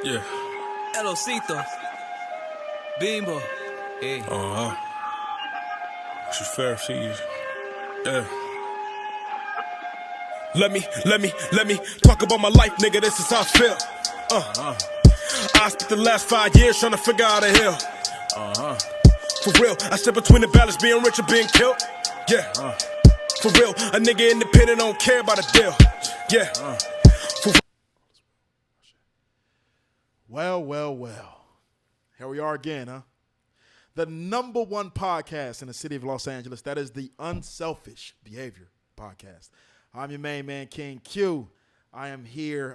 Yeah. Elosito. Bimbo. Hey. She's Pharisees. Yeah. Let me talk about my life, nigga. This is how I feel. I spent the last 5 years trying to figure out a hill. For real, I step between the balance, being rich or being killed. Yeah. For real, a nigga independent, don't care about a deal. Yeah. Well. Here we are again, huh? The number one podcast in the city of Los Angeles. That is the Unselfish Behavior Podcast. I'm your main man, King Q. I am here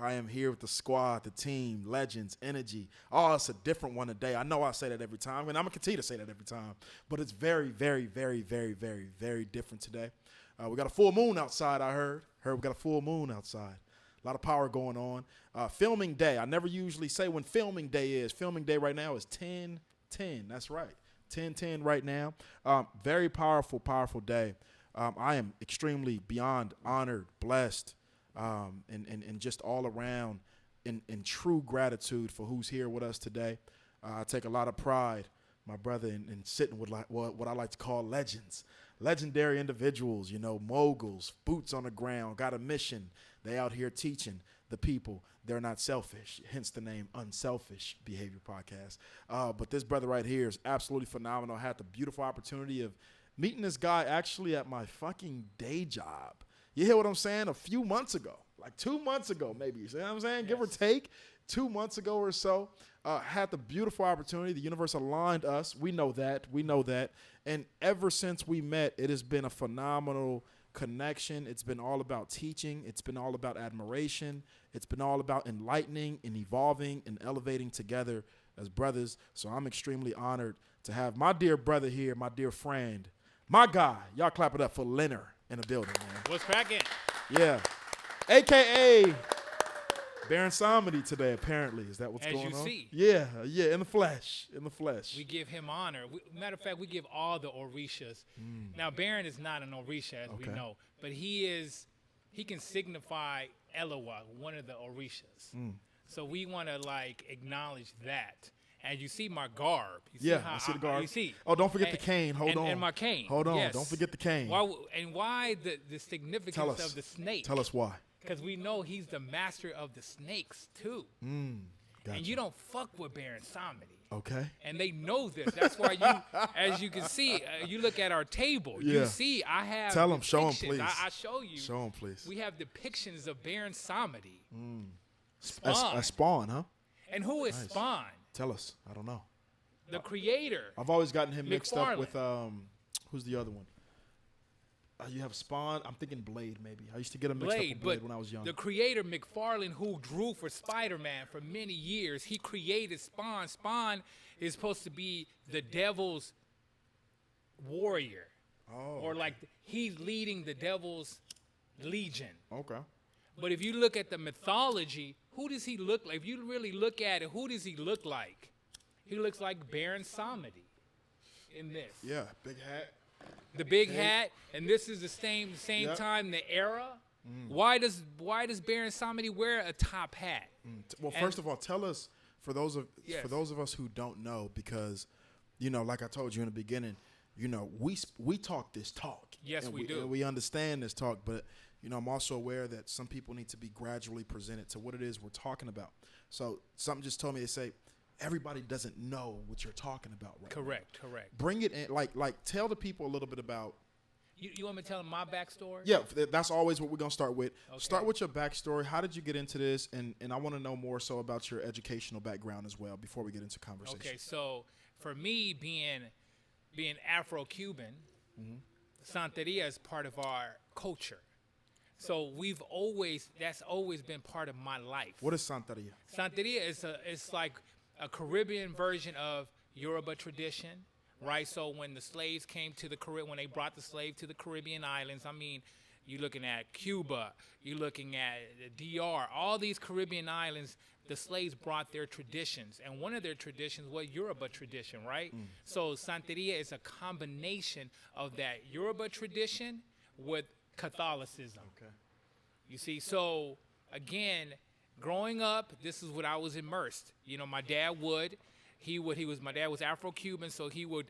with the squad, the team, legends, energy. Oh, it's a different one today. I know I say that every time, and I'm going to continue to say that every time. But it's very, very, very, very, very, very different today. We got a full moon outside, I heard. We got a full moon outside. A lot of power going on. Filming day. I never usually say when filming day is. Filming day right now is 10-10. That's right. 10-10 right now. Very powerful day. I am extremely beyond honored, blessed, and just all around in true gratitude for who's here with us today. I take a lot of pride, my brother, in sitting with what I like to call legends. Legendary individuals, moguls, boots on the ground, got a mission. They out here teaching the people they're not selfish, hence the name Unselfish Behavior Podcast. But this brother right here is absolutely phenomenal. I had the beautiful opportunity of meeting this guy actually at my fucking day job. You hear what I'm saying? A few months ago, like 2 months ago, maybe. You see what I'm saying? Yes. Give or take 2 months ago or so. Had the beautiful opportunity. The universe aligned us. We know that. And ever since we met, it has been a phenomenal connection. It's been all about teaching. It's been all about admiration. It's been all about enlightening and evolving and elevating together as brothers. So I'm extremely honored to have my dear brother here, my dear friend, my guy. Y'all clap it up for Leonard in the building, man. What's cracking? Yeah. AKA Baron Somedi today, apparently. Is that what's going on? As you see. Yeah, in the flesh. We give him honor. Matter of fact, we give all the Orishas. Now, Baron is not an Orisha, as we know, but he can signify Eloah, one of the Orishas. So we want to, acknowledge that. And you see my garb. You see I see the garb. You see. Oh, don't forget the cane. Hold on. And my cane. Hold on. Yes. Don't forget the cane. Why the significance of the snake? Tell us why. Because we know he's the master of the snakes, too. Gotcha. And you don't fuck with Baron Somedi. Okay. And they know this. That's why as you can see, you look at our table. Yeah. You see, I have Tell them. Show them, depictions. please. I show you. Show them, please. We have depictions of Baron Somedi. A spawn, huh? And who is Nice. Spawn? Tell us. I don't know. The creator. I've always gotten him mixed up McFarlane. with who's the other one? You have Spawn. I'm thinking Blade, maybe. I used to get him mixed up with Blade when I was young. The creator, McFarlane, who drew for Spider-Man for many years, he created Spawn. Spawn is supposed to be the devil's warrior. Oh. Or he's leading the devil's legion. Okay. But if you look at the mythology, who does he look like? If you really look at it, who does he look like? He looks like Baron Somedi in this. Yeah, big hat. The big hat, and this is the same Yep. time, the era. Why does Baron Somedi wear a top hat? Well, first of all, tell us for those of us who don't know, because like I told you in the beginning, we talk this talk. Yes, and we do. And we understand this talk, but I'm also aware that some people need to be gradually presented to what it is we're talking about. So something just told me to say, everybody doesn't know what you're talking about right now. Correct. Bring it in, tell the people a little bit about. You want me to tell them my backstory? Yeah, that's always what we're going to start with. Okay. Start with your backstory. How did you get into this? And I want to know more so about your educational background as well before we get into conversation. Okay, so for me, being Afro-Cuban, Santeria is part of our culture. So that's always been part of my life. What is Santeria? Santeria it's like a Caribbean version of Yoruba tradition, right? So when the slaves came to the Caribbean, when they brought the slave to the Caribbean islands, you're looking at Cuba, you're looking at the DR, all these Caribbean islands, the slaves brought their traditions. And one of their traditions was Yoruba tradition, right? So Santeria is a combination of that Yoruba tradition with Catholicism. Okay. You see, so again, growing up, this is what I was immersed. You know, my dad my dad was Afro-Cuban, so he would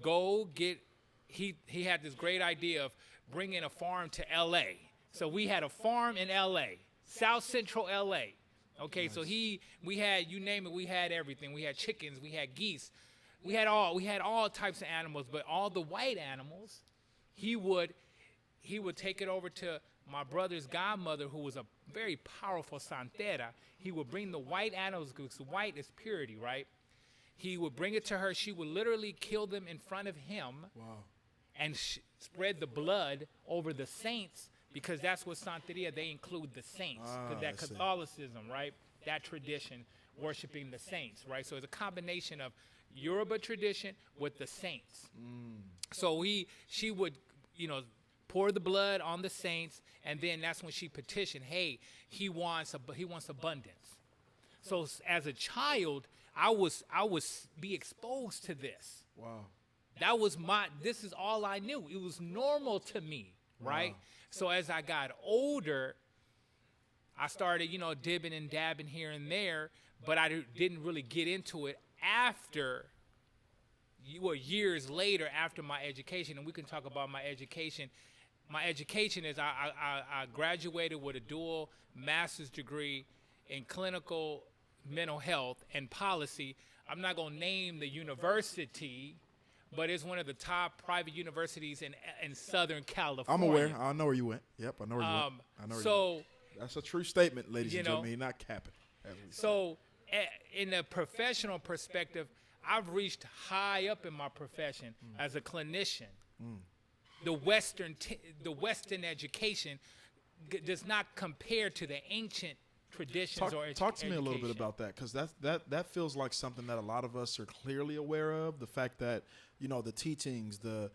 go get, he had this great idea of bringing a farm to L.A. So we had a farm in L.A., South Central L.A. Okay, nice. So we had, you name it, we had everything. We had chickens, we had geese, we had all types of animals, but all the white animals, he would take it over to my brother's godmother, who was a very powerful santera. He would bring the white animals, because white is purity, right? He would bring it to her. She would literally kill them in front of him. Wow. And spread the blood over the saints, because that's what Santeria, they include the saints. Because that Catholicism, right? That tradition, worshiping the saints, right? So it's a combination of Yoruba tradition with the saints. So she would, pour the blood on the saints, and then that's when she petitioned, hey, he wants abundance. So as a child, I was be exposed to this. Wow. This is all I knew. It was normal to me, right? Wow. So as I got older, I started, dibbing and dabbing here and there, but I didn't really get into it after, years later after my education. And we can talk about my education. My education is I graduated with a dual master's degree in clinical mental health and policy. I'm not going to name the university, but it's one of the top private universities in Southern California. I'm aware. I know where you went. Yep, I know where you went. I know where you went. That's a true statement, ladies and gentlemen. You're not capping. So, in a professional perspective, I've reached high up in my profession as a clinician. The Western education does not compare to the ancient traditions or talk to me a little bit about that, because that feels like something that a lot of us are clearly aware of. The fact that the teachings, the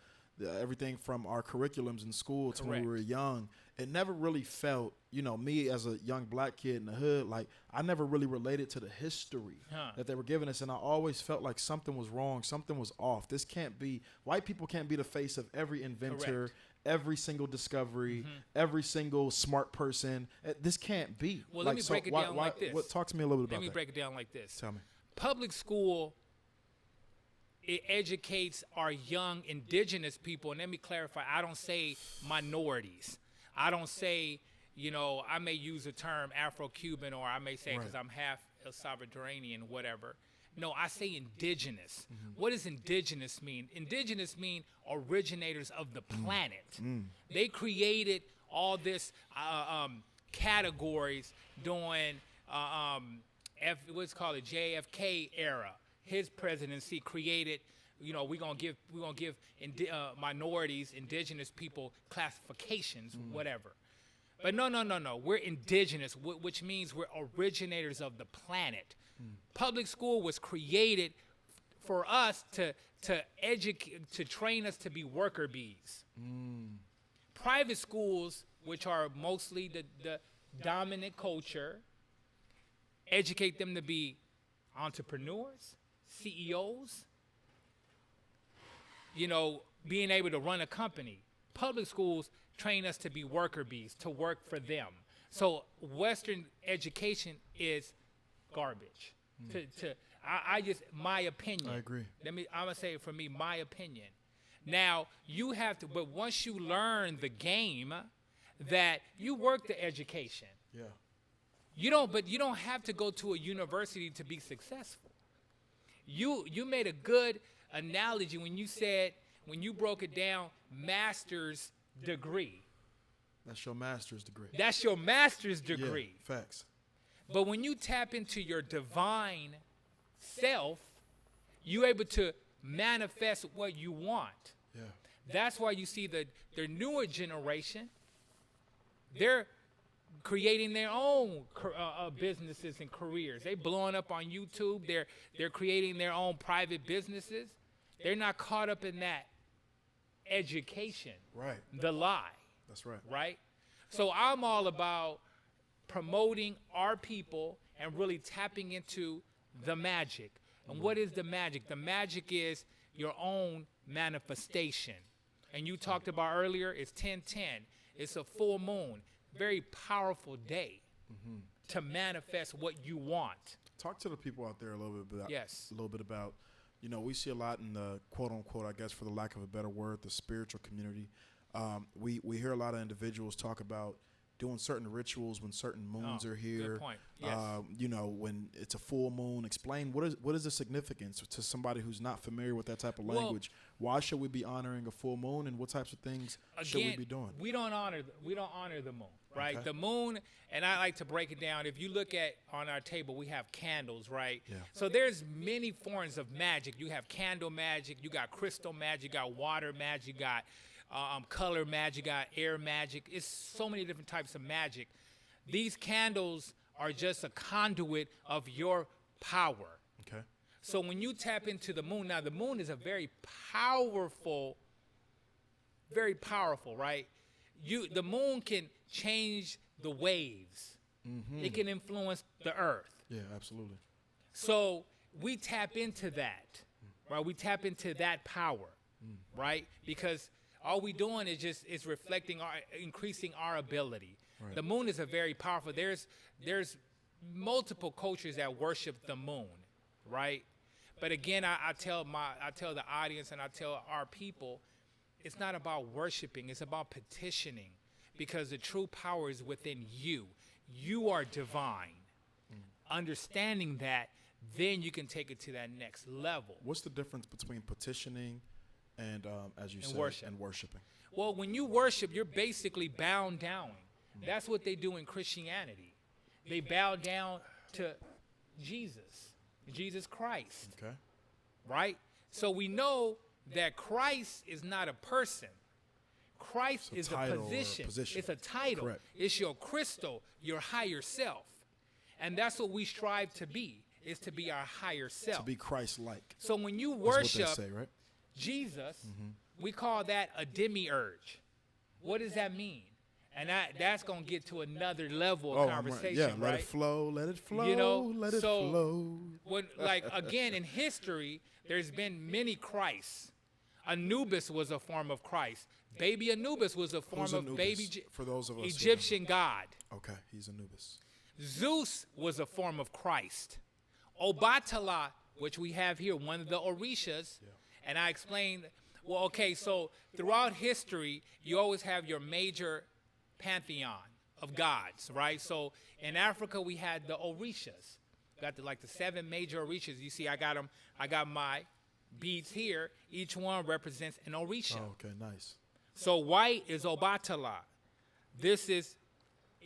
everything from our curriculums in school to when we were young, it never really felt, me as a young black kid in the hood, like I never really related to the history that they were giving us, and I always felt like something was wrong, something was off. This can't be, white people can't be the face of every inventor, every single discovery, every single smart person. This can't be. Well, let me break it down like this. Talk to me a little bit about that. Let me break it down like this. Tell me. Public school, it educates our young indigenous people, and let me clarify, I don't say minorities. I don't say, I may use the term Afro-Cuban, or I may say because I'm half El Salvadorian, whatever. No, I say indigenous. What does indigenous mean? Indigenous mean originators of the planet. They created all this categories during what's called the JFK era. His presidency created, we're gonna give minorities, indigenous people classifications, whatever. But no. We're indigenous, which means we're originators of the planet. Public school was created for us to educate, to train us to be worker bees. Private schools, which are mostly the dominant culture, educate them to be entrepreneurs, CEOs, being able to run a company. Public schools train us to be worker bees, to work for them. So Western education is garbage. My opinion. I agree. I'm gonna say it for me, my opinion. Now you have to, but once you learn the game, that you work the education. Yeah. You don't have to go to a university to be successful. You made a good analogy when you broke it down, master's degree. That's your master's degree. That's your master's degree. Yeah, facts. But when you tap into your divine self, you're able to manifest what you want. Yeah. That's why you see the newer generation, they're creating their own businesses and careers. They blowing up on YouTube. They're creating their own private businesses. They're not caught up in that education. Right. The lie. That's right. Right? So I'm all about promoting our people and really tapping into the magic. And what is the magic? The magic is your own manifestation. And you talked about earlier, it's 10:10. It's a full moon. Very powerful day. to manifest what you want. Talk to the people out there a little bit about. Yes. A little bit about. You know, we see a lot in the quote unquote, I guess, for the lack of a better word, the spiritual community. We hear a lot of individuals talk about doing certain rituals when certain moons are here. Good point. Yes. You know, when it's a full moon. Explain what is the significance to somebody who's not familiar with that type of language. Why should we be honoring a full moon, and what types of things should we be doing? We don't honor the moon, right? Okay. The moon, and I like to break it down. If you look at on our table, we have candles, right? Yeah. So there's many forms of magic. You have candle magic, you got crystal magic, you got water magic, you got color magic, got air magic. It's so many different types of magic. These candles are just a conduit of your power. Okay. So when you tap into the moon, now the moon is a very powerful, right? The moon can change the waves. It can influence the earth. Yeah, absolutely. So we tap into that, right? We tap into that power, right? Because all we doing is reflecting increasing our ability. Right. The moon is a very powerful. There's multiple cultures that worship the moon, right? But again, I tell the audience and I tell our people, it's not about worshiping. It's about petitioning, because the true power is within you. You are divine. Understanding that, then you can take it to that next level. What's the difference between petitioning and, as you said, and worshiping? Well, when you worship, you're basically bowing down. That's what they do in Christianity. They bow down to Jesus Christ, Okay. right? So we know that Christ is not a person. Christ is a title or a position. position. It's a title. Correct. It's your crystal, your higher self. And that's what we strive to be, is to be our higher self. To be Christ-like. So when you That's what worship they say, right? Jesus, we call that a demiurge. What does that mean? And that's going to get to another level of conversation, yeah, right? let it flow, let it flow, You know, let it so flow. when, like, again, in history, there's been many Christs. Anubis was a form of Christ. Baby Anubis was a form Who's of Anubis? baby For those of us who Egyptian god. Okay, he's Anubis. Zeus was a form of Christ. Obatala, which we have here, one of the Orishas, and I explained, well, okay, so throughout history, you always have your major pantheon of gods, right? So in Africa, we had the Orishas. Got the 7 major Orishas. You see, I got my beads here. Each one represents an Orisha. Oh, okay, nice. So white is Obatala. This is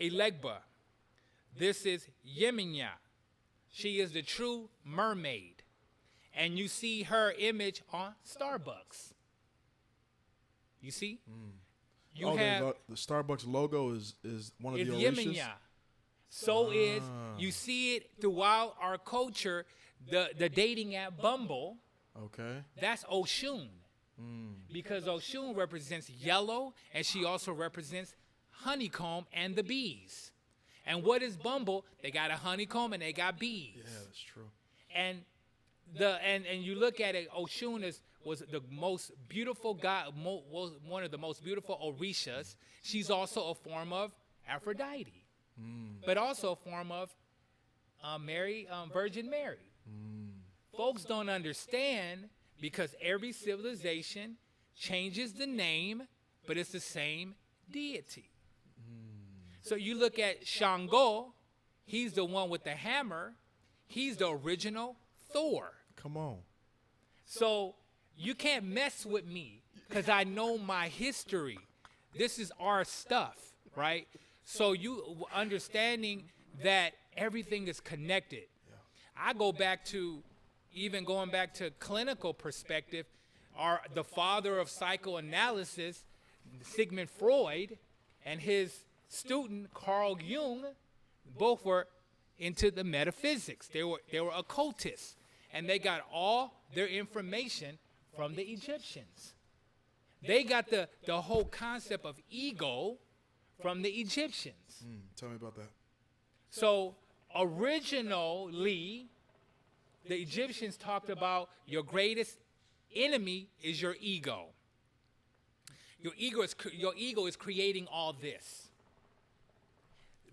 Elegba. This is Yeminya. She is the true mermaid. And you see her image on Starbucks. You see? You have the Starbucks logo is one of is the Orishas? Yeminya. So is, you see it throughout our culture, the dating app Bumble, Okay. that's Oshun. Because Oshun represents yellow, and she also represents honeycomb and the bees. And what is Bumble? They got a honeycomb and they got bees. Yeah, that's true. And you look at it, Oshun was the most beautiful god, one of the most beautiful Orishas. She's also a form of Aphrodite, but also a form of Virgin Mary. Folks don't understand, because every civilization changes the name, but it's the same deity. So you look at Shango, he's the one with the hammer. He's the original Thor. Come on. So you can't mess with me, because I know my history. This is our stuff, right? So you understanding that everything is connected. I go back to, even going back to clinical perspective, the father of psychoanalysis, Sigmund Freud, and his student Carl Jung, both were into the metaphysics. They were occultists, and they got all their information from the Egyptians. They got the whole concept of ego from the Egyptians. Tell me about that. So originally, the Egyptians talked about your greatest enemy is your ego. Your ego is creating all this.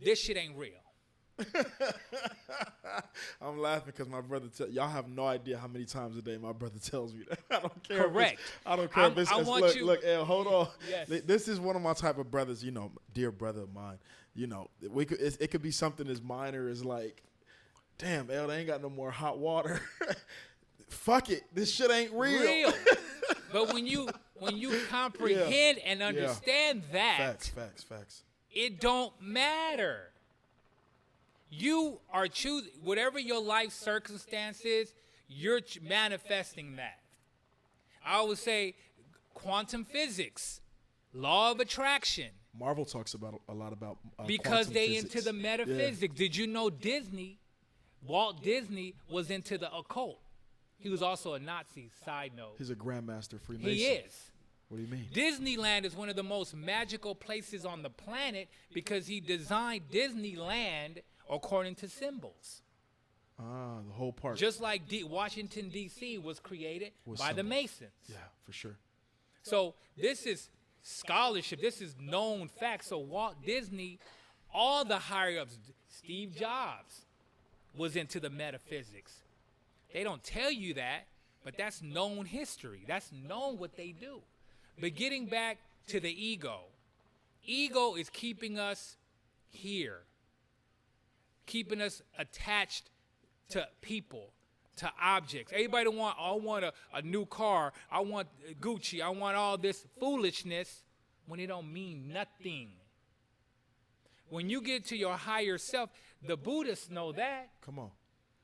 This shit ain't real. I'm laughing because my brother. Y'all have no idea how many times a day my brother tells me that. I don't care. Correct. I don't care. If it's, I want look, you. look, El, hold on. Yes. This is one of my type of brothers. You know, dear brother of mine. You know, it could be something as minor as like, damn, El, they ain't got no more hot water. Fuck it, this shit ain't real. But when you comprehend and understand that, Facts. it don't matter. You are choosing whatever your life circumstances, you're manifesting that. I always say quantum physics, law of attraction. Marvel talks about a lot about Because they physics. into the metaphysics. Did you know Walt Disney was into the occult? He was also a Nazi, side note. He's a grandmaster Freemason. He is. What do you mean? Disneyland is one of the most magical places on the planet because he designed Disneyland according to symbols. Ah, the whole park. Just like Washington, D.C. was created by the Masons. Yeah, for sure. So this is scholarship. This is known fact. So Walt Disney, all the higher-ups, Steve Jobs, was into the metaphysics. They don't tell you that, but that's known history. That's known what they do. But getting back to the ego is keeping us here, keeping us attached to people, to objects. Everybody I want a new car. I want Gucci. I want all this foolishness when it don't mean nothing. When you get to your higher self, the Buddhists know that. Come on.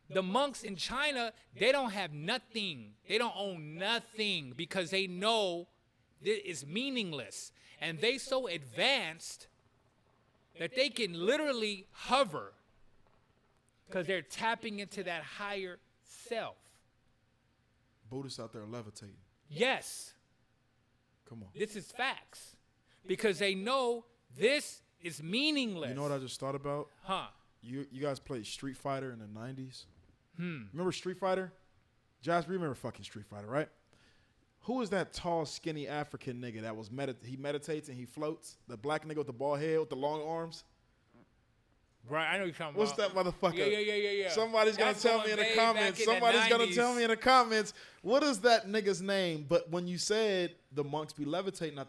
The monks in China, they don't have nothing. They don't own nothing because they know that it's meaningless. And they so advanced that they can literally hover because they're tapping into that higher self. Buddhists out there levitating. Yes. Come on. This is facts. Because they know this is meaningless. You know what I just thought about? Huh? You guys played Street Fighter in the 90s? Remember Street Fighter? Jasper, you remember fucking Street Fighter, right? Who is that tall, skinny African nigga that was he meditates and he floats? The black nigga with the bald head with the long arms? Right, I know you're talking What's about. that motherfucker? Yeah. Somebody's going to tell me in the comments. Somebody's going to tell me in the comments. What is that nigga's name? But when you said the monks be levitating, I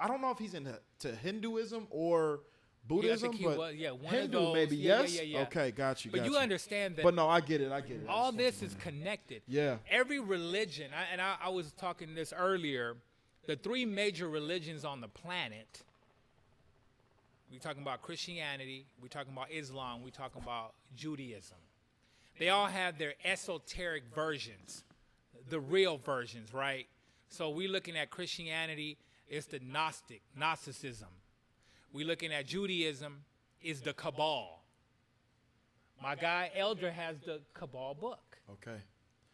don't know if he's into Hinduism or Buddhism, but one Hindu of those. maybe, Yeah, yes? yeah. Okay, got you. But you understand that But no, I get it. all this is connected. Yeah. Every religion, I was talking this earlier, the three major religions on the planet, we're talking about Christianity, we're talking about Islam, we're talking about Judaism. They all have their esoteric versions, the real versions, right? So we're looking at Christianity, it's the Gnosticism. We're looking at Judaism, is the Cabal. My guy Elder has the Cabal book. Okay.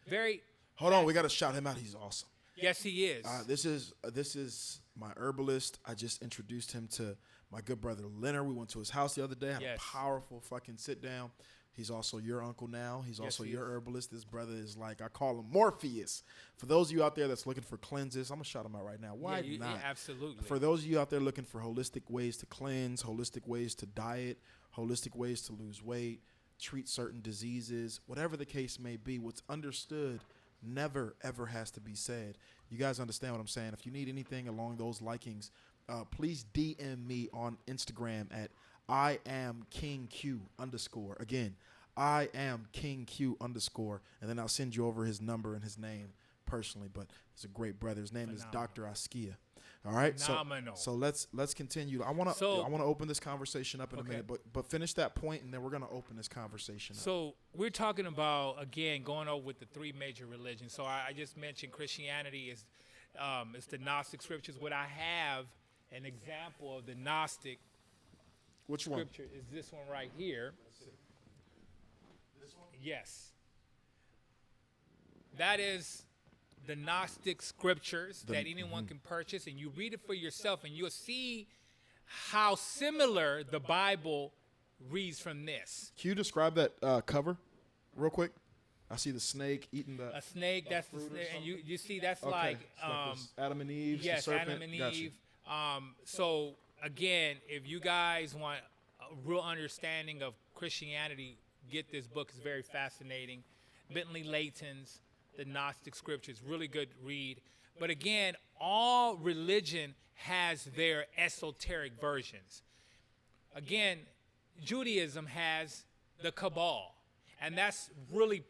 Very. Hold on, we got to shout him out. He's awesome. Yes, he is. This is my herbalist. I just introduced him to my good brother Leonard. We went to his house the other day. Had a powerful fucking sit down. He's also your uncle now. He's also your herbalist. This brother is like, I call him Morpheus. For those of you out there that's looking for cleanses, I'm going to shout him out right now. Why not? Yeah, absolutely. For those of you out there looking for holistic ways to cleanse, holistic ways to diet, holistic ways to lose weight, treat certain diseases, whatever the case may be, what's understood never, ever has to be said. You guys understand what I'm saying? If you need anything along those likings, please DM me on Instagram at IamKingQ_. Again, IamKingQ_. And then I'll send you over his number and his name personally. But he's a great brother. His name is Dr. Askia. All right. Phenomenal. So let's continue. I want to open this conversation up in a minute, but finish that point and then we're gonna open this conversation up. So we're talking about, again, going over with the three major religions. So I just mentioned Christianity is it's the Gnostic scriptures. What I have an example of the Gnostic Which one? scripture is this one right here. This one? Yes. That is the Gnostic scriptures that anyone can purchase, and you read it for yourself, and you'll see how similar the Bible reads from this. Can you describe that cover real quick? I see the snake eating the A snake, that's the snake, and you see that's okay. like this Adam and Eve. yes, the serpent. Adam and Gotcha. Eve. So again, if you guys want a real understanding of Christianity, get this book. It's very fascinating. Bentley Layton's The Gnostic Scriptures, really good read. But again, all religion has their esoteric versions. Again, Judaism has the Cabal, and that's really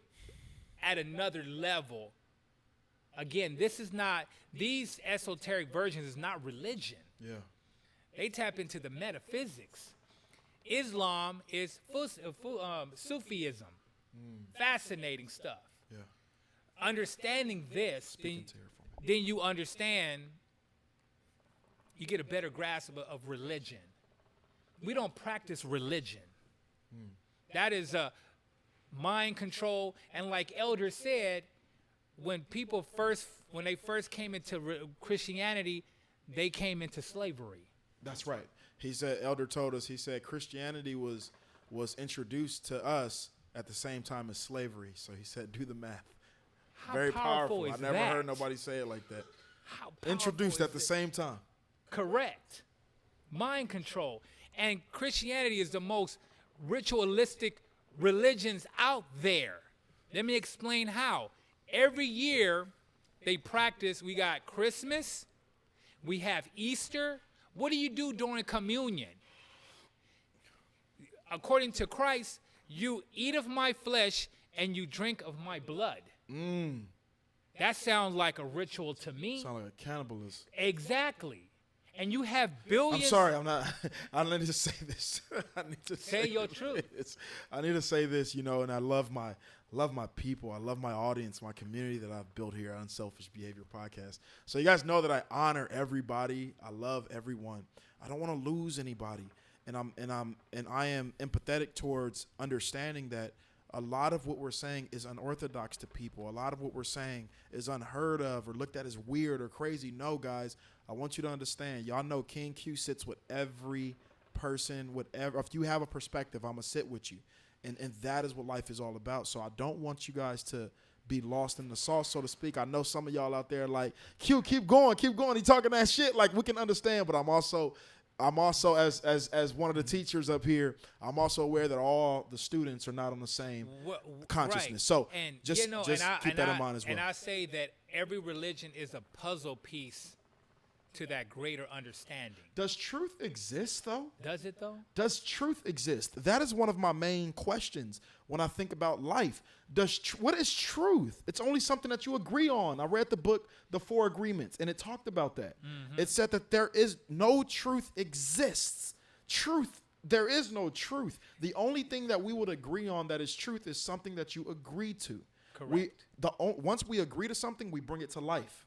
at another level. Again, these esoteric versions is not religion. Yeah. They tap into the metaphysics. Islam is Sufism. Fascinating stuff. Yeah. Understanding this, then Speaking to her for me. you understand, you get a better grasp of religion. We don't practice religion. That is mind control. And like Elder said, when they first came into Christianity, they came into slavery. That's right. He said, Elder told us, he said Christianity was introduced to us at the same time as slavery. So he said, do the math. How Very powerful powerful. is I never that? heard nobody say it like that. How powerful Introduced is at the it? same time. Correct. Mind control. And Christianity is the most ritualistic religions out there. Let me explain how. Every year they practice, we got Christmas, we have Easter. What do you do during communion? According to Christ, you eat of my flesh and you drink of my blood. That sounds like a ritual to me. Sound like a cannibalism. Exactly. And you have billions. I'm sorry, I'm not. I need to say this. I need to Say your truth. this. I need to say this, and I love my people. I love my audience, my community that I've built here at Unselfish Behavior Podcast. So you guys know that I honor everybody. I love everyone. I don't want to lose anybody, and I am empathetic towards understanding that a lot of what we're saying is unorthodox to people. A lot of what we're saying is unheard of or looked at as weird or crazy. No, guys, I want you to understand. Y'all know King Q sits with every person, whatever. If you have a perspective, I'm going to sit with you. And that is what life is all about. So I don't want you guys to be lost in the sauce, so to speak. I know some of y'all out there like, Q, keep going. He talking that shit. Like, we can understand, but I'm also as one of the teachers up here, I'm also aware that all the students are not on the same consciousness. Right. So and, just keep that in mind as well. And I say that every religion is a puzzle piece to that greater understanding. Does truth exist, though? Does it, though? Does truth exist? That is one of my main questions when I think about life. What is truth? It's only something that you agree on. I read the book, The Four Agreements, and it talked about that. It said that there is no truth exists. There is no truth. The only thing that we would agree on that is truth is something that you agree to. Correct. Once we agree to something, we bring it to life.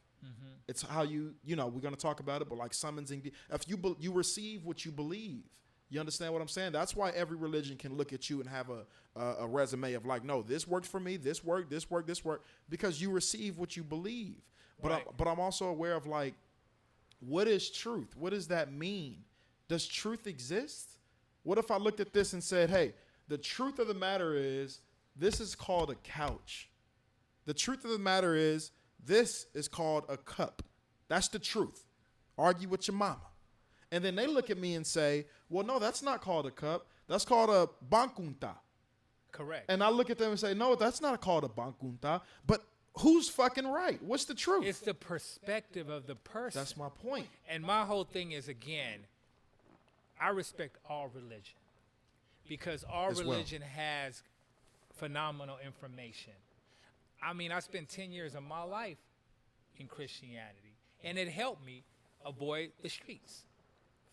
It's how we're going to talk about it, but like summonsing, if you receive what you believe, you understand what I'm saying? That's why every religion can look at you and have a resume of like, no, this worked for me, this worked, because you receive what you believe. Right. But I'm also aware of like, what is truth? What does that mean? Does truth exist? What if I looked at this and said, hey, the truth of the matter is this is called a couch. The truth of the matter is this is called a cup. That's the truth. Argue with your mama. And then they look at me and say, well, no, that's not called a cup. That's called a bankunta. Correct. And I look at them and say, no, that's not called a bankunta. But who's fucking right? What's the truth? It's the perspective of the person. That's my point. And my whole thing is, again, I respect all religion because all As well. religion has phenomenal information. I mean, I spent 10 years of my life in Christianity, and it helped me avoid the streets.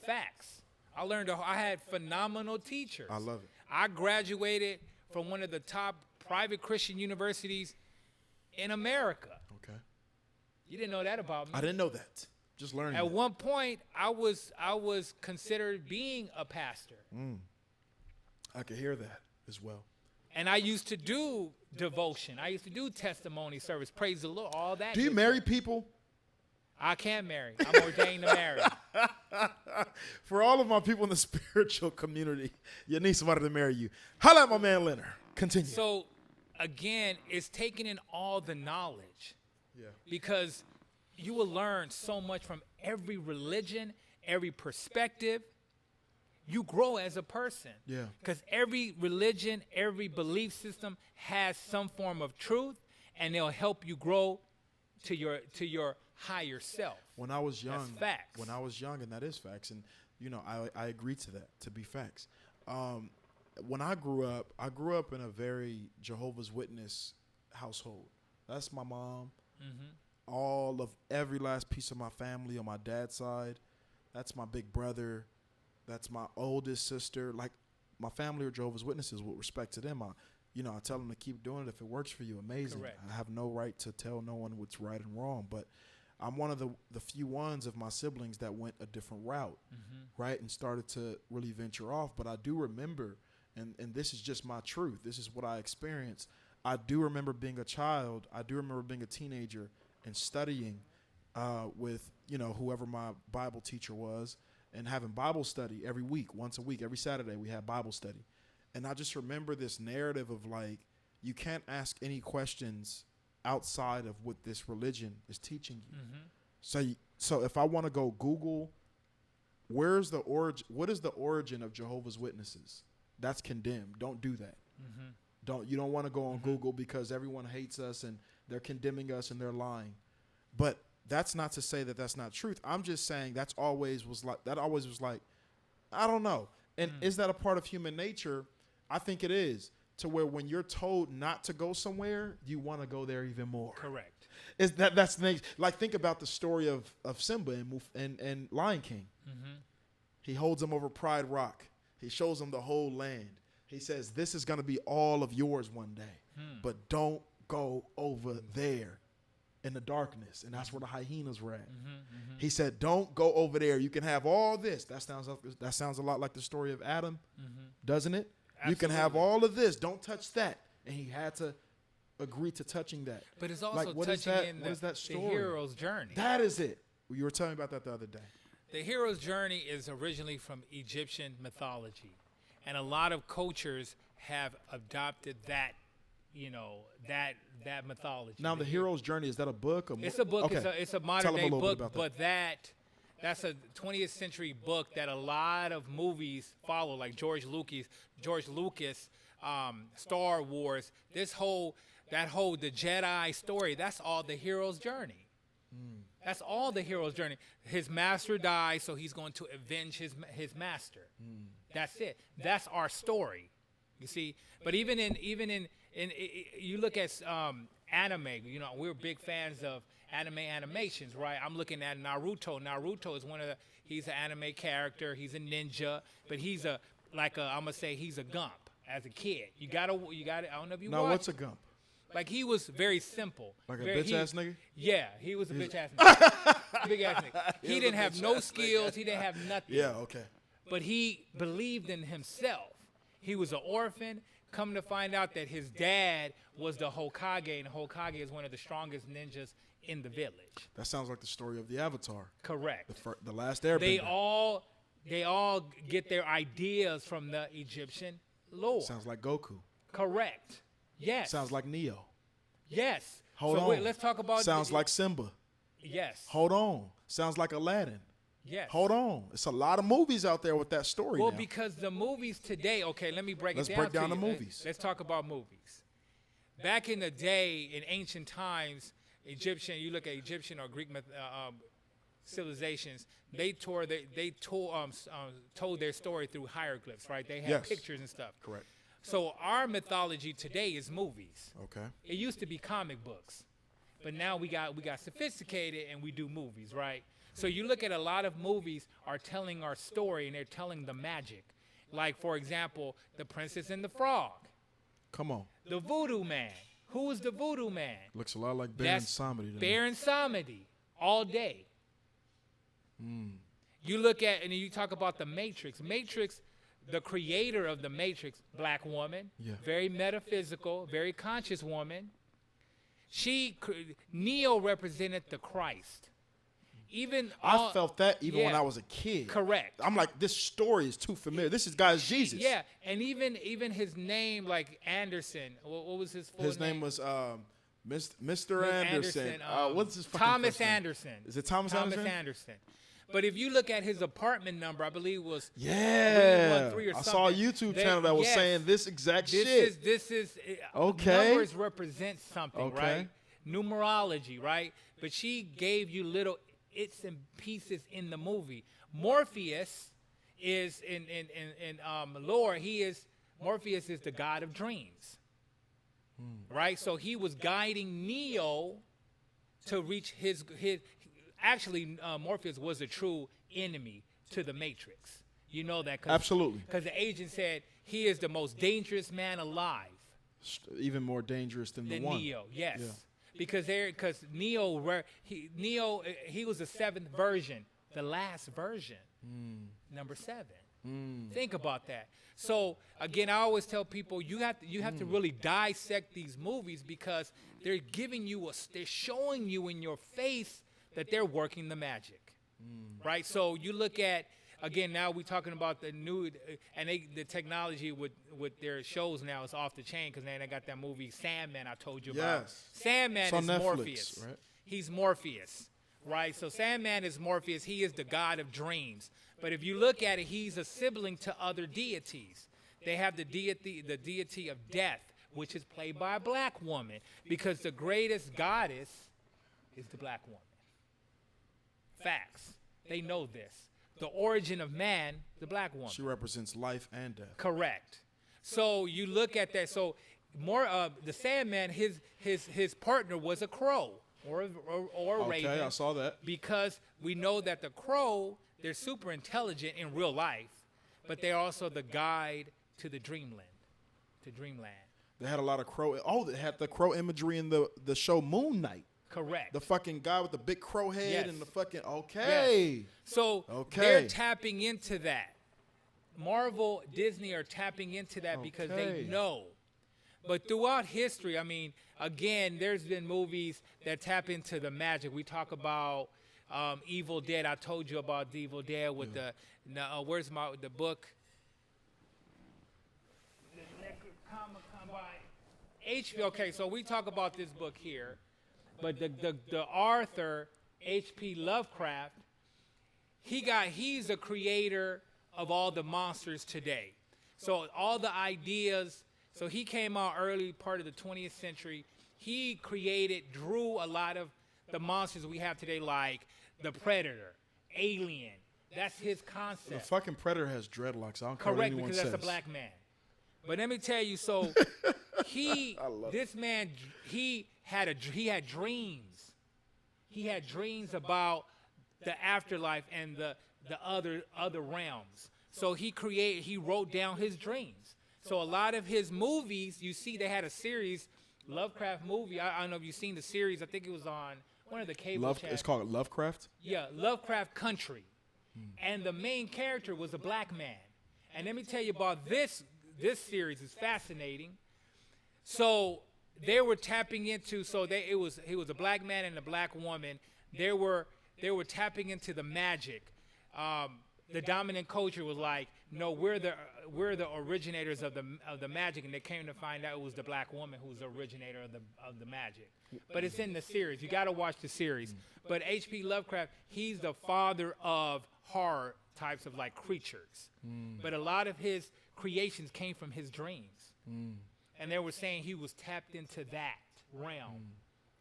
Facts. I had phenomenal teachers. I love it. I graduated from one of the top private Christian universities in America. Okay. You didn't know that about me. I didn't know that. Just learning. At that. one point, I was considered being a pastor. I could hear that as well. And I used to do devotion. I used to do testimony service. Praise the Lord. All that. Do you good marry stuff. people? I can marry. I'm ordained to marry. For all of my people in the spiritual community, you need somebody to marry you. Holla at my man Leonard. Continue. So, again, it's taking in all the knowledge. Yeah. Because you will learn so much from every religion, every perspective. you grow as a person. Yeah. Because every religion, every belief system has some form of truth, and they'll help you grow to your higher self. When I was young, That's facts. When I was young, and that is facts, and I agree to that to be facts. When I grew up in a very Jehovah's Witness household. That's my mom. Mm-hmm. Every last piece of my family on my dad's side. That's my big brother. That's my oldest sister. Like, my family are Jehovah's Witnesses with respect to them. I tell them to keep doing it. If it works for you, amazing. Correct. I have no right to tell no one what's right and wrong, but I'm one of the few ones of my siblings that went a different route, right, and started to really venture off. But I do remember, and this is just my truth, this is what I experienced. I do remember being a child. I do remember being a teenager and studying with, whoever my Bible teacher was, and having Bible study every week, once a week, every Saturday we had Bible study. And I just remember this narrative of, like, you can't ask any questions outside of what this religion is teaching you. Mm-hmm. So if I want to go Google, what is the origin of Jehovah's Witnesses? That's condemned. Don't do that. Mm-hmm. You don't want to go on Google because everyone hates us and they're condemning us and they're lying. But that's not to say that that's not truth. I'm just saying that always was like, I don't know. And is that a part of human nature? I think it is. To where when you're told not to go somewhere, you want to go there even more. Correct. That's the thing. Like, think about the story of Simba and Lion King. Mm-hmm. He holds him over Pride Rock. He shows him the whole land. He says, this is going to be all of yours one day, but don't go over there in the darkness. And that's where the hyenas were at. He said, don't go over there. You can have all this. That sounds a lot like the story of Adam, doesn't it? Absolutely. You can have all of this. Don't touch that. And he had to agree to touching that. But it's also touching in the hero's journey. That is it. You were telling me about that the other day. The hero's journey is originally from Egyptian mythology. And a lot of cultures have adopted that, that mythology. Now, the hero's journey, is that a book? It's a book. Okay. It's a modern day book, but that's a 20th century book that a lot of movies follow, like George Lucas, Star Wars. The Jedi story. That's all the hero's journey. That's all the hero's journey. His master dies, so he's going to avenge his master. That's it. That's our story. You see, but even in you look at anime. We're big fans of animations, right? I'm looking at Naruto. Naruto is he's an anime character. He's a ninja, but he's I'm gonna say he's a gump as a kid. You gotta. I don't know if you. Now, what's a gump? Like, he was very simple. Like a bitch ass nigga? Yeah, he was a bitch ass nigga. Big ass nigga. He didn't have no skills. He didn't have nothing. Yeah, okay. But he believed in himself. He was an orphan. Come to find out that his dad was the Hokage, and Hokage is one of the strongest ninjas in the village. That sounds like the story of the Avatar. Correct. The last Airbender. They all get their ideas from the Egyptian lore. Sounds like Goku. Correct. Yes. Sounds like Neo. Yes. Hold on. Wait, let's talk about. Sounds like Simba. Yes. Hold on. Sounds like Aladdin. Yes. Hold on. It's a lot of movies out there with that story. Well, now. Because the movies today. Okay, let me break it down. Let's break down the movies. Let's talk about movies. Back in the day, in ancient times, you look at Egyptian or Greek civilizations. They told their story through hieroglyphs, right? They had pictures and stuff. Correct. So our mythology today is movies. Okay. It used to be comic books, but now we got sophisticated and we do movies, right? So you look at a lot of movies are telling our story and they're telling the magic. Like, for example, The Princess and the Frog. Come on. The Voodoo Man. Who is the Voodoo Man? Looks a lot like Baron Samedi. Baron Samedi, all day. You look at, and you talk about The Matrix. Matrix, the creator of The Matrix, black woman, very metaphysical, very conscious woman. Neo represented the Christ. I felt that when I was a kid. Correct. I'm like, this story is too familiar. This guy's Jesus. Yeah, and even his name, like Anderson. What was his full name? His name was Mr. Anderson. What's his fucking Thomas first name? Anderson. Is it Thomas Anderson? Thomas Anderson. But if you look at his apartment number, I believe it was Yeah. 313 or I something. saw a YouTube channel that was yes, saying this exact this shit. is Okay. numbers represent something, Okay. right? Numerology, right? But she gave you little bits and pieces in the movie. Morpheus is in lore. Morpheus is the god of dreams, right? So he was guiding Neo to reach his. Actually, Morpheus was a true enemy to the Matrix. You know that? Absolutely. Because the agent said he is the most dangerous man alive. Even more dangerous than the Than one. Neo, yes. Yeah. Because Neo, he was the 7th version, the last version, number 7. Think about that. So again, I always tell people you have to really dissect these movies because they're giving you they're showing you in your face that they're working the magic, right? So you look at. Again, now we're talking about the new, and the technology with their shows now is off the chain because now they got that movie Sandman I told you about. Yes. Sandman It's on is Netflix, Morpheus. right? He's Morpheus, right? So Sandman is Morpheus. He is the god of dreams. But if you look at it, he's a sibling to other deities. They have the deity of death, which is played by a black woman because the greatest goddess is the black woman. Facts. They know this. The origin of man, the black woman. She represents life and death. Correct. So you look at that. So the Sandman, his partner was a crow or a raven. Okay, I saw that. Because we know that the crow, they're super intelligent in real life, but they're also the guide to the dreamland, They had a lot of crow. Oh, they had the crow imagery in the show Moon Knight. Correct. The fucking guy with the big crow head Yes. and the fucking okay. Yes. So they're tapping into that. Marvel, Disney are tapping into that because they know. But throughout history, I mean, again, there's been movies that tap into the magic. We talk about Evil Dead. I told you about the Evil Dead with where's the book? HBO. Okay, so we talk about this book here. But the author, H.P. Lovecraft, he's a creator of all the monsters today. So all the ideas, so he came out early part of the 20th century. He drew a lot of the monsters we have today, like the Predator, Alien. That's his concept. The fucking Predator has dreadlocks. I don't care what Correct, anyone because says. that's a black man. But let me tell you, so this man, he had dreams. He had dreams about the afterlife and the other realms. So he wrote down his dreams. So a lot of his movies, you see, they had a series, Lovecraft movie. I don't know if you've seen the series. I think it was on one of the cable channels. It's called Lovecraft? Yeah, Lovecraft Country. And the main character was a black man. And let me tell you about this series is fascinating. So they were tapping into he was a black man and a black woman. They were tapping into the magic. The dominant culture was like, no, we're the originators of the magic, and they came to find out it was the black woman who was the originator of the magic. But it's in the series. You got to watch the series. But H.P. Lovecraft, he's the father of horror types of like creatures. But a lot of his creations came from his dreams. And they were saying he was tapped into that realm.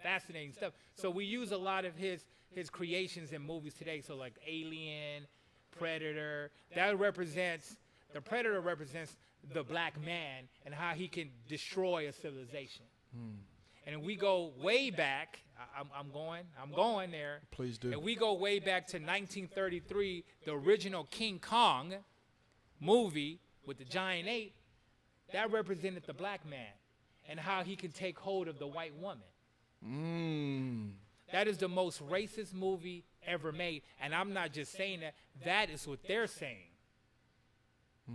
Fascinating stuff. So we use a lot of his creations in movies today. So like Alien, Predator, the Predator represents the black man and how he can destroy a civilization. And we go way back. I'm going there. Please do. And we go way back to 1933, the original King Kong movie with the giant ape. That represented the black man and how he can take hold of the white woman. That is the most racist movie ever made. And I'm not just saying that. That is what they're saying.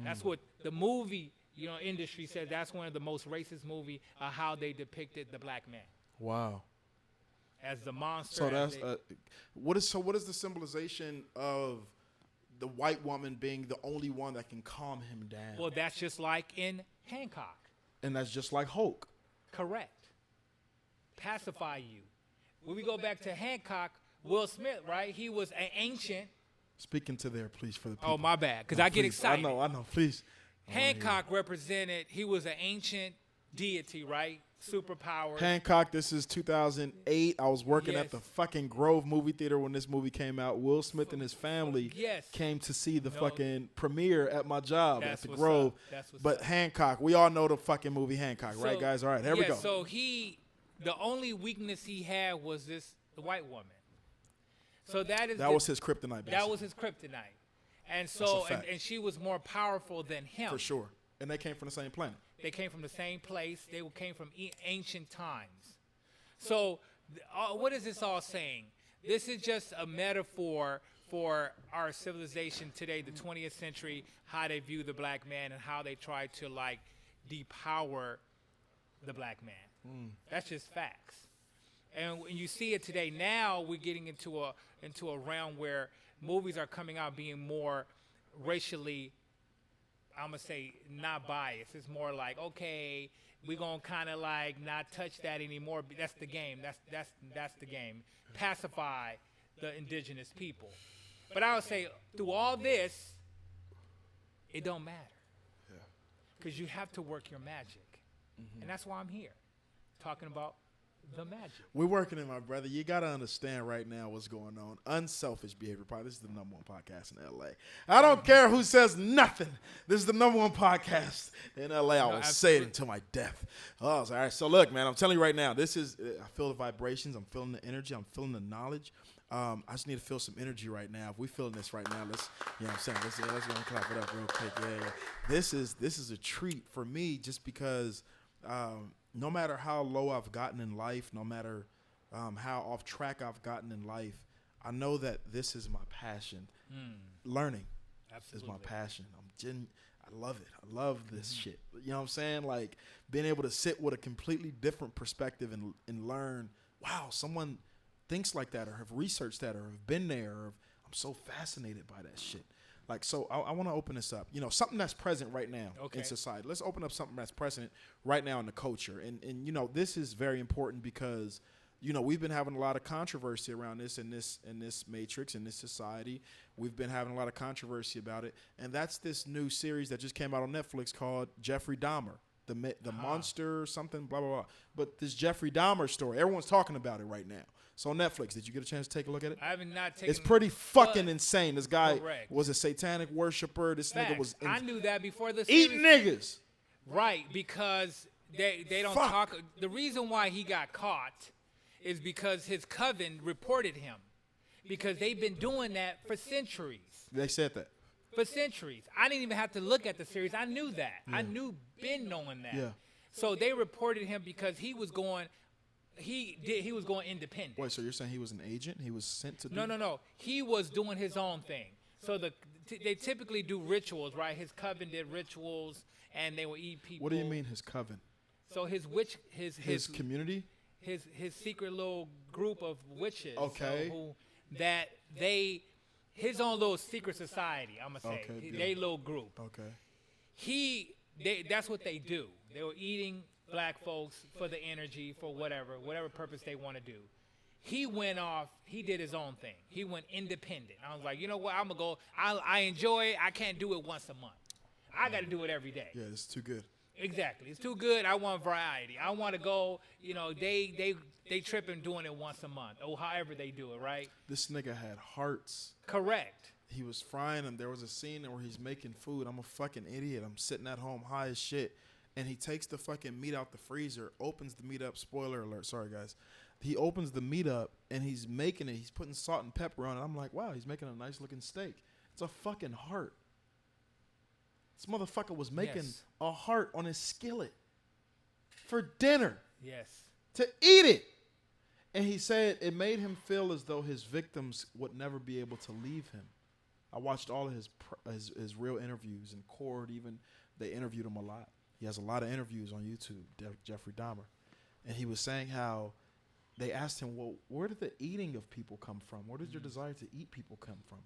That's what the movie industry says. That's one of the most racist movie how they depicted the black man. Wow. As the monster. So that's what is the symbolization of the white woman being the only one that can calm him down? Well, that's just like in Hancock. And that's just like Hulk. Correct. Pacify you. When we go back to Hancock, Will Smith, right? He was an ancient Speak into there, please, for the people. Oh, my bad, because No, I get please. excited. I know, please. Hancock represented, he was an ancient deity, right? Superpower. Hancock, this is 2008. I was working at Yes. the fucking Grove movie theater when this movie came out. Will Smith and his family Yes. came to see the No. fucking premiere at my job That's at the what's Grove. up. That's what's But up. Hancock, we all know the fucking movie Hancock, right, guys? All right, here we go. So the only weakness he had was the white woman. So that was his kryptonite, basically. That was his kryptonite. And That's so, a fact. and she was more powerful than him. For sure. And they came from the same planet. They came from the same place. They came from ancient times. So what is this all saying? This is just a metaphor for our civilization today, the 20th century, how they view the black man and how they try to like depower the black man. That's just facts. And when you see it today, now we're getting into a realm where movies are coming out being more racially, I'm gonna say, not biased. It's more like, okay, we're gonna kind of like not touch that anymore. That's the game. That's the game. Pacify the indigenous people. But I would say through all this, it don't matter, because you have to work your magic, and that's why I'm here, talking about the magic. We're working it, my brother. You got to understand right now what's going on. Unselfish Behavior Podcast. This is the #1 podcast in LA. I don't care who says nothing. This is the #1 podcast in LA. I will say it until my death. Oh, all right. So look, man, I'm telling you right now, this is, I feel the vibrations. I'm feeling the energy. I'm feeling the knowledge. I just need to feel some energy right now. If we're feeling this right now, let's, you know what I'm saying? Let's go and clap it up real quick. Yeah. This is a treat for me, just because, no matter how low I've gotten in life, no matter how off track I've gotten in life, I know that this is my passion. Learning is my passion. I love it. I love this shit. You know what I'm saying? Like being able to sit with a completely different perspective and learn, wow, someone thinks like that or have researched that or have been there. Or I'm so fascinated by that shit. Like, so I want to open this up. You know, something that's present right now in society. Let's open up something that's present right now in the culture. And you know, this is very important because, you know, we've been having a lot of controversy around this in this matrix, in this society. We've been having a lot of controversy about it. And that's this new series that just came out on Netflix called Jeffrey Dahmer, the monster, something, blah, blah, blah. But this Jeffrey Dahmer story, everyone's talking about it right now. So on Netflix, did you get a chance to take a look at it? I have not taken. It's pretty fucking insane. This guy Correct. was a satanic worshiper. This nigga was I knew that before the eating series. niggas. Right, because they don't Fuck. talk. The reason why he got caught is because his coven reported him, because they've been doing that for centuries. They said that. For centuries. I didn't even have to look at the series. I knew that. I knew been knowing that. Yeah. So they reported him because he was going. He was going independent. Wait, so you're saying he was an agent? He was sent to do No. He was doing his own thing. So they typically do rituals, right? His coven did rituals, and they would eat people. What do you mean his coven? So his Community? his secret little group of witches. Okay. So his own little secret society, I'm gonna say. Okay, good. They little group. Okay. That's what they do. They were eating black folks for the energy, for whatever purpose they want to do. He went off, he did his own thing. He went independent. I was like, you know what, I'm going to go, I enjoy it. I can't do it once a month. I got to do it every day. Yeah, it's too good. Exactly. It's too good. I want variety. I want to go, you know, they tripping doing it once a month or however they do it, right? This nigga had hearts. Correct. He was frying them. There was a scene where he's making food. I'm a fucking idiot. I'm sitting at home high as shit. And he takes the fucking meat out the freezer, opens the meat up. Spoiler alert. Sorry, guys. He opens the meat up, and he's making it. He's putting salt and pepper on it. I'm like, wow, he's making a nice-looking steak. It's a fucking heart. This motherfucker was making a heart on his skillet for dinner. Yes. To eat it. And he said it made him feel as though his victims would never be able to leave him. I watched all of his real interviews, and Cord even, they interviewed him a lot. He has a lot of interviews on YouTube, Jeffrey Dahmer. And he was saying how they asked him, well, where did the eating of people come from? Where did your desire to eat people come from?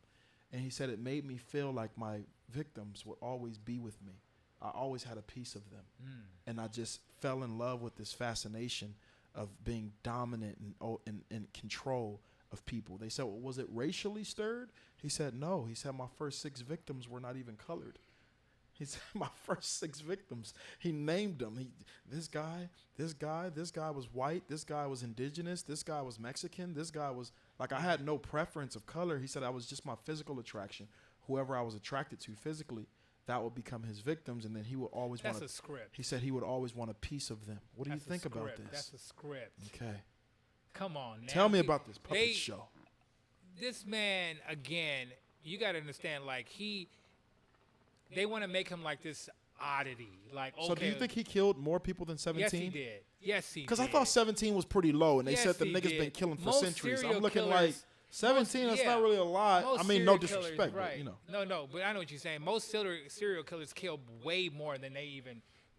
And he said, it made me feel like my victims would always be with me. I always had a piece of them. And I just fell in love with this fascination of being dominant and control of people. They said, well, was it racially stirred? He said, no. He said, my first 6 victims were not even colored. He said, my first 6 victims. He named them. This guy was white. This guy was indigenous. This guy was Mexican. This guy was, like, I had no preference of color. He said, I was just my physical attraction. Whoever I was attracted to physically, that would become his victims, and then he would always want. That's a script. He said he would always want a piece of them. What do you think about this? That's a script. Okay. Come on, now. Tell me about this puppet show. This man, again, you got to understand, like, they want to make him like this oddity. Like, okay. So do you think he killed more people than 17? Yes, he did. Yes, he did. Because I thought 17 was pretty low, and they said the niggas been killing for centuries. I'm looking like 17, that's not really a lot. I mean, no disrespect, right. but, you know. No, but I know what you're saying. Most serial killers kill way more than they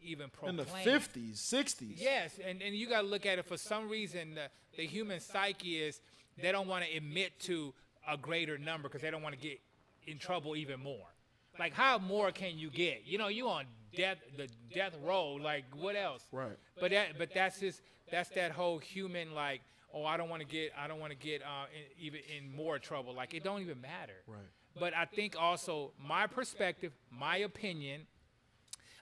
even proclaim. In the 50s, 60s. Yes, and you got to look at it. For some reason, the human psyche is they don't want to admit to a greater number because they don't want to get in trouble even more. Like, how more can you get? You know, you on the death row. Like, what else? Right. But that's that whole human, like, oh, I don't want to get even in more trouble. Like, it don't even matter. Right. But I think also my perspective, my opinion,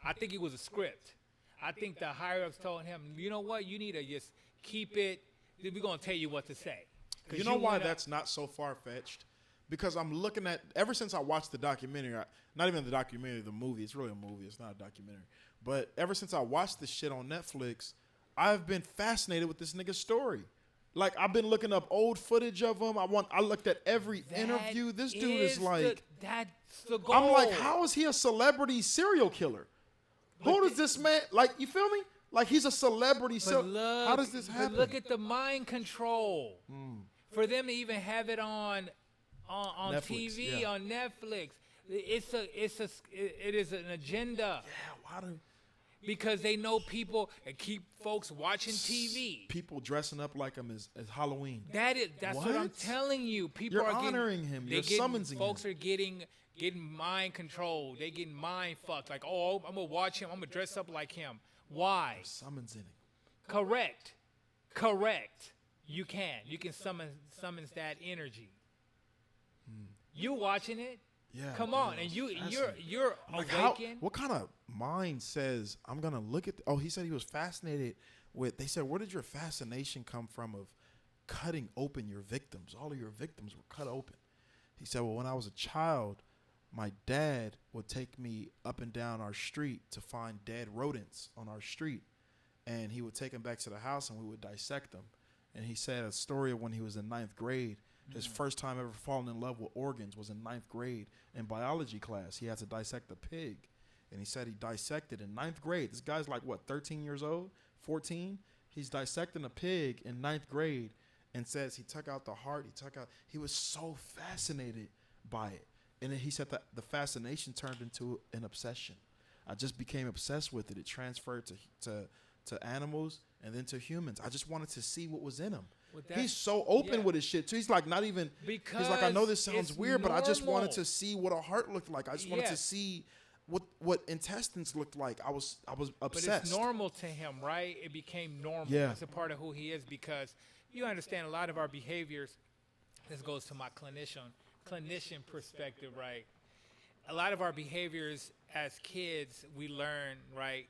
I think it was a script. I think the higher ups told him, you know what, you need to just keep it. We're gonna tell you what to say. You know why that's not so far fetched? Because I'm looking at, ever since I watched the documentary, not even the documentary, the movie. It's really a movie. It's not a documentary. But ever since I watched this shit on Netflix, I've been fascinated with this nigga's story. Like, I've been looking up old footage of him. I looked at every interview. This dude is like, that's the goal. I'm like, how is he a celebrity serial killer? Who does this man, like, you feel me? Like, he's a celebrity. How does this happen? But look at the mind control. For them to even have it on Netflix, TV, yeah. on Netflix, it is an agenda. Yeah, why do Because they know people and keep folks watching TV. people dressing up like him as Halloween? That's what I'm What? telling you. People You're are honoring him. You're summoning him. Folks are getting mind controlled. They getting mind fucked. Like, oh, I'm gonna watch him. I'm gonna dress up like him. Why? Summons him. Correct. You can summons that energy. You watching it? Yeah. Come on, yeah, and it's you're like awakened. what kind of mind says I'm gonna look at? He said he was fascinated with. They said, where did your fascination come from of cutting open your victims? All of your victims were cut open. He said, well, when I was a child, my dad would take me up and down our street to find dead rodents on our street, and he would take them back to the house and we would dissect them. And he said a story of when he was in 9th grade. His first time ever falling in love with organs was in 9th grade in biology class. He had to dissect a pig. And he said he dissected in 9th grade. This guy's like, what, 13 years old? 14? He's dissecting a pig in 9th grade and says he took out the heart. He was so fascinated by it. And then he said that the fascination turned into an obsession. I just became obsessed with it. It transferred to animals and then to humans. I just wanted to see what was in them. He's so open with his shit too. He's like, not even, he's like, I know this sounds weird, but I just wanted to see what a heart looked like. I just wanted to see what intestines looked like. I was obsessed. But it's normal to him, right? It became normal. Yeah. It's a part of who he is, because you understand a lot of our behaviors. This goes to my clinician perspective, right? A lot of our behaviors as kids, we learn, right?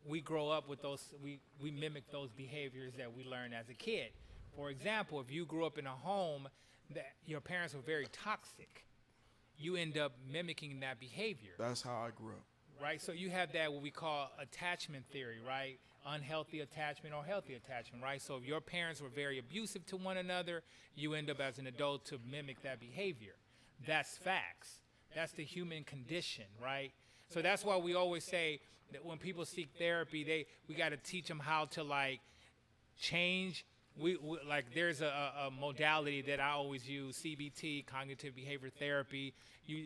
We grow up with those, we mimic those behaviors that we learn as a kid. For example, if you grew up in a home that your parents were very toxic, you end up mimicking that behavior. That's how I grew up. Right? So you have that what we call attachment theory, right? Unhealthy attachment or healthy attachment, right? So if your parents were very abusive to one another, you end up as an adult to mimic that behavior. That's facts. That's the human condition, right? So that's why we always say that when people seek therapy, we got to teach them how to, like, change. We like, there's a modality that I always use, CBT, cognitive behavior therapy.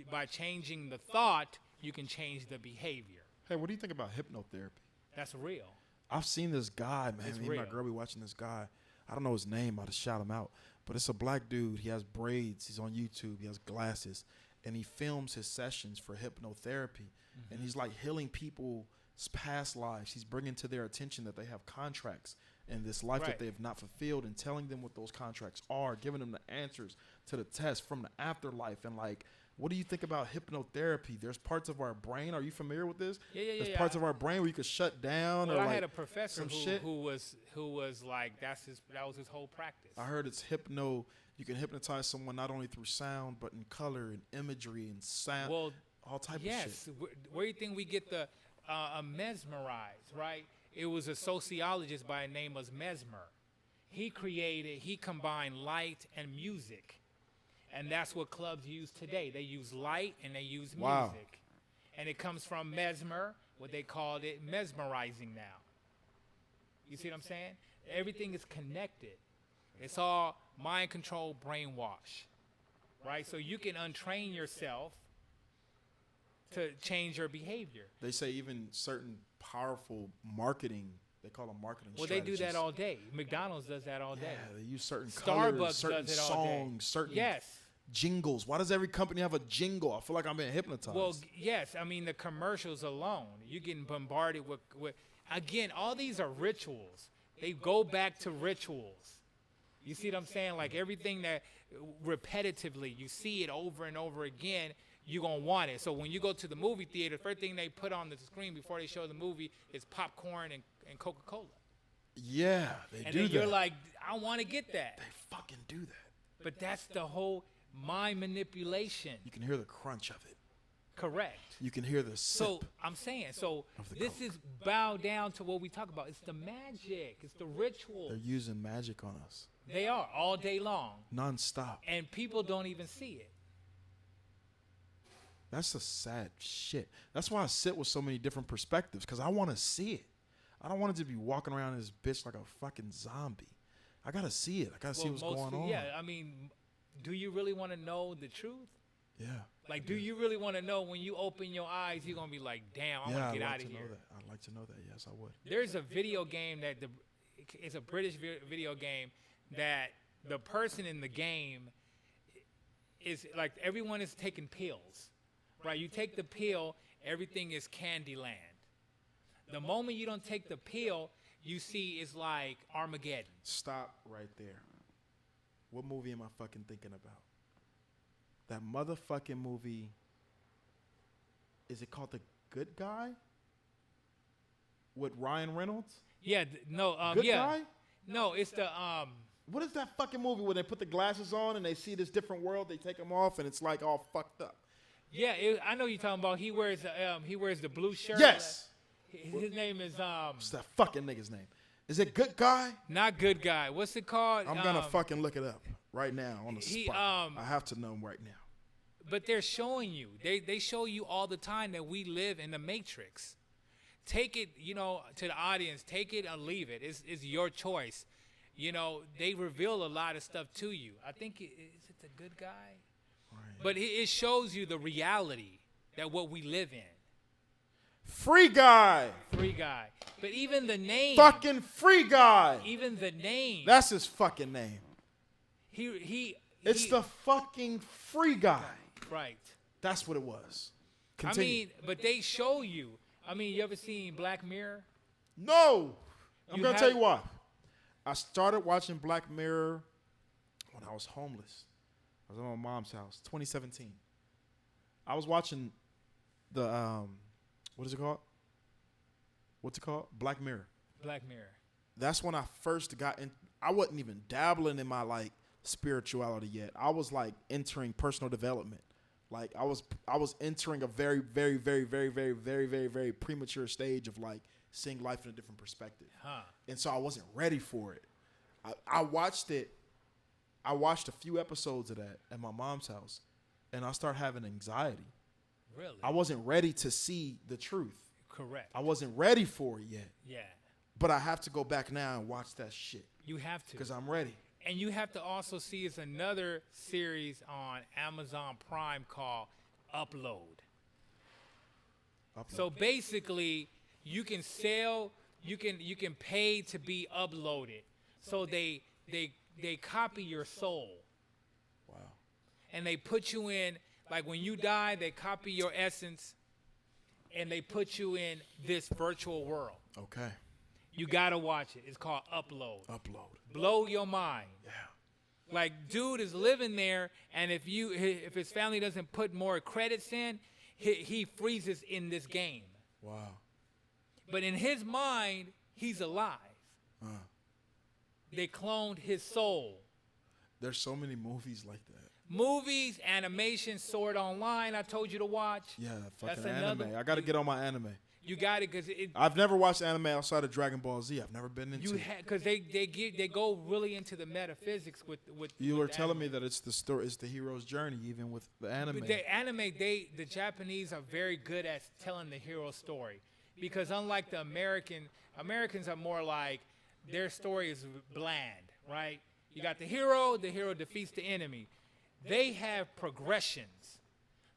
By changing the thought, you can change the behavior. Hey, what do you think about hypnotherapy? That's real. I've seen this guy, man. It's Me and my real. girl be watching this guy. I don't know his name. I'd have shout him out. But it's a black dude. He has braids. He's on YouTube. He has glasses. And he films his sessions for hypnotherapy. And he's like healing people's past lives. He's bringing to their attention that they have contracts and this life Right. that they have not fulfilled, and telling them what those contracts are, giving them the answers to the test from the afterlife. And like, what do you think about hypnotherapy? There's parts of our brain. Are you familiar with this? Yeah. There's parts of our brain where you could shut down. Well, or I like had a professor some shit. who was like that was his whole practice. I heard it's you can hypnotize someone not only through sound, but in color and imagery and sound. Well, all type of shit. yes. Where do you think we get the mesmerized, right? It was a sociologist by the name of Mesmer. He combined light and music. And that's what clubs use today. They use light and they use music. Wow. And it comes from mesmer, what they called it mesmerizing now. You see what I'm saying? Everything is connected. It's all mind control, brainwash. Right? So you can untrain yourself to change your behavior. They say even certain powerful marketing, they call them marketing Well, they do strategies. that all day. McDonald's does that all day. Yeah, they use certain colors, Starbucks certain does it all day. songs, certain Yes. jingles. Why does every company have a jingle? I feel like I'm being hypnotized. Well, yes. I mean, the commercials alone, you're getting bombarded with. Again, all these are rituals. They go back to rituals. You see what I'm saying? Like everything that repetitively, you see it over and over again, you're going to want it. So when you go to the movie theater, the first thing they put on the screen before they show the movie is popcorn and Coca-Cola. yeah, they And do then that. you're like, I want to get that. They fucking do that. But that's the whole mind manipulation. You can hear the crunch of it. Correct. You can hear the sip. So I'm saying, of the this Coke. is bow down to what we talk about. It's the magic. It's the ritual. They're using magic on us They are all day long, nonstop. and people don't even see it. That's the sad shit. That's why I sit with so many different perspectives, because I want to see it. I don't want it to be walking around this bitch like a fucking zombie. I gotta see it. I gotta see what's going on. Yeah, I mean, do you really want to know the truth? Yeah. Like, do you really want to know when you open your eyes, you're gonna be like, damn, I want I'd to get like out to of know here. that. I'd like to know that. Yes, I would. There's a video game that it's a British video game that the person in the game is like everyone is taking pills, right? You take the pill, everything is Candyland. The moment you don't take the pill, you see it's like Armageddon. Stop right there. What movie am I fucking thinking about? That motherfucking movie. Is it called The Good Guy? With Ryan Reynolds? Yeah, no, Good yeah, Guy? no, it's the What is that fucking movie where they put the glasses on and they see this different world, they take them off, and it's like all fucked up? yeah. I know you're talking about. He wears the blue shirt. Yes. His name is What's that fucking nigga's name? Is it Good Guy? not Good Guy. What's it called? I'm gonna fucking look it up right now on the he, spot. I have to know right now. But they're showing you. They show you all the time that we live in the Matrix. Take it, to the audience. Take it or leave it. It's your choice. They reveal a lot of stuff to you. I think is it The Good Guy? Right. But it shows you the reality that what we live in. Free Guy. Free Guy. But even the name. Fucking Free Guy. Even the name. That's his fucking name. It's the fucking Free Guy. Right. That's what it was. I Continue. mean, but they show you. I mean, you ever seen Black Mirror? No. I'm You going to tell have- you why. I started watching Black Mirror when I was homeless. I was at my mom's house, 2017. I was watching the, what is it called? What's it called? Black Mirror. Black Mirror. That's when I first got in. I wasn't even dabbling in my, like, spirituality yet. I was, like, entering personal development. Like, I was entering a very, very, very, very, very, very, very, very premature stage of, like, seeing life in a different perspective. Huh. And so I wasn't ready for it. I watched it. I watched a few episodes of that at my mom's house, and I started having anxiety. Really? I wasn't ready to see the truth. Correct. I wasn't ready for it yet. Yeah. But I have to go back now and watch that shit You have to. because I'm ready. And you have to also see it's another series on Amazon Prime called Upload. So basically, you can sell, you can pay to be uploaded. So they copy your soul. Wow. And they put you in, like when you die, they copy your essence and they put you in this virtual world. Okay. You gotta watch it. It's called Upload. Upload. Blow your mind. Yeah. Like, dude is living there, and if his family doesn't put more credits in, he freezes in this game. Wow. But in his mind, he's alive. They cloned his soul. There's so many movies like that. Movies, animation, Sword Online, I told you to watch. Yeah, That's fucking anime. another- I got to get on my anime. You got it, because it. I've never watched anime outside of Dragon Ball Z. I've never been into. Because they go really into the metaphysics with. You with were the telling anime. me that it's the story, it's the hero's journey, even with the anime. But the Japanese are very good at telling the hero story, because unlike the Americans are more like, their story is bland, right? You got the hero defeats the enemy. They have progressions.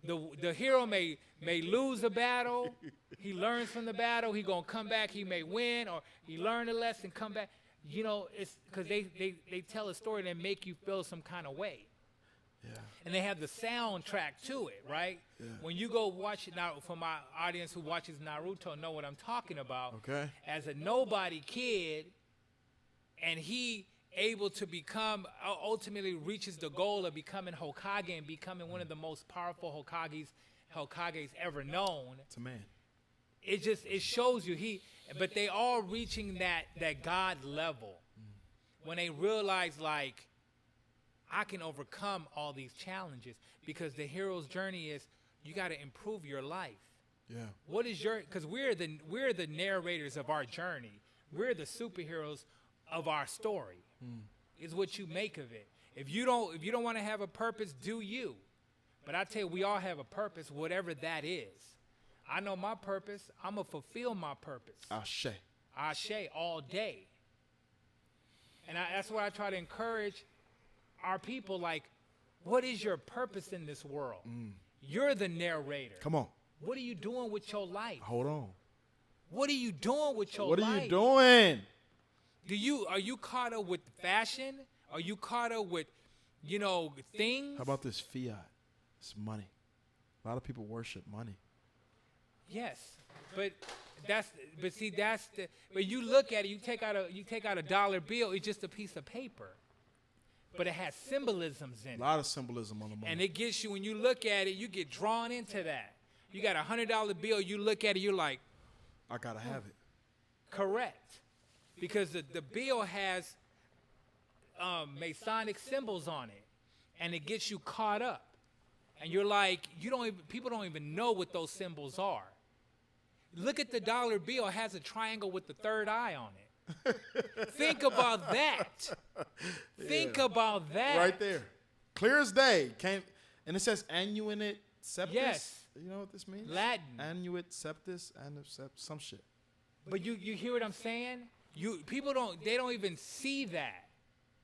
The hero may lose a battle, he learns from the battle, he gonna come back, he may win, or he learned a lesson, come back. You know, it's because they tell a story that make you feel some kind of way. Yeah. And they have the soundtrack to it, right? Yeah. When you go watch it now, for my audience who watches Naruto, know what I'm talking about. Okay. As a nobody kid, and he able to become, ultimately reaches the goal of becoming Hokage and becoming one of the most powerful Hokages ever known. It's a man. It shows you but they all reaching that God level when they realize, like, I can overcome all these challenges, because the hero's journey is, you got to improve your life. Yeah. What is because we're the narrators of our journey. We're the superheroes of our story. Is what you make of it. If you don't want to have a purpose, do you? But I tell you, we all have a purpose, whatever that is. I know my purpose. I'm gonna fulfill my purpose. Ashe all day. And that's why I try to encourage our people. Like, what is your purpose in this world? You're the narrator. Come on. What are you doing with your life? Hold on. What are you doing with your What life? are you doing? Are you caught up with fashion? Are you caught up with, things? How about this fiat? It's money. A lot of people worship money. Yes, but you look at it. You take out a dollar bill. It's just a piece of paper, but it has symbolisms in it. A lot of symbolism on the money. And it gets you, when you look at it, you get drawn into that. You got a $100 bill. You look at it. You're like, I gotta have it. correct. Because the bill has Masonic symbols on it, and it gets you caught up, and you're like, people don't even know what those symbols are. Look at the dollar bill; it has a triangle with the third eye on it. Think about that. Think about that. Right there, clear as day. And it says annuit septis. Yes. You know what this means? Latin. Annuit septis and some shit. But you hear what I'm saying? People don't even see that.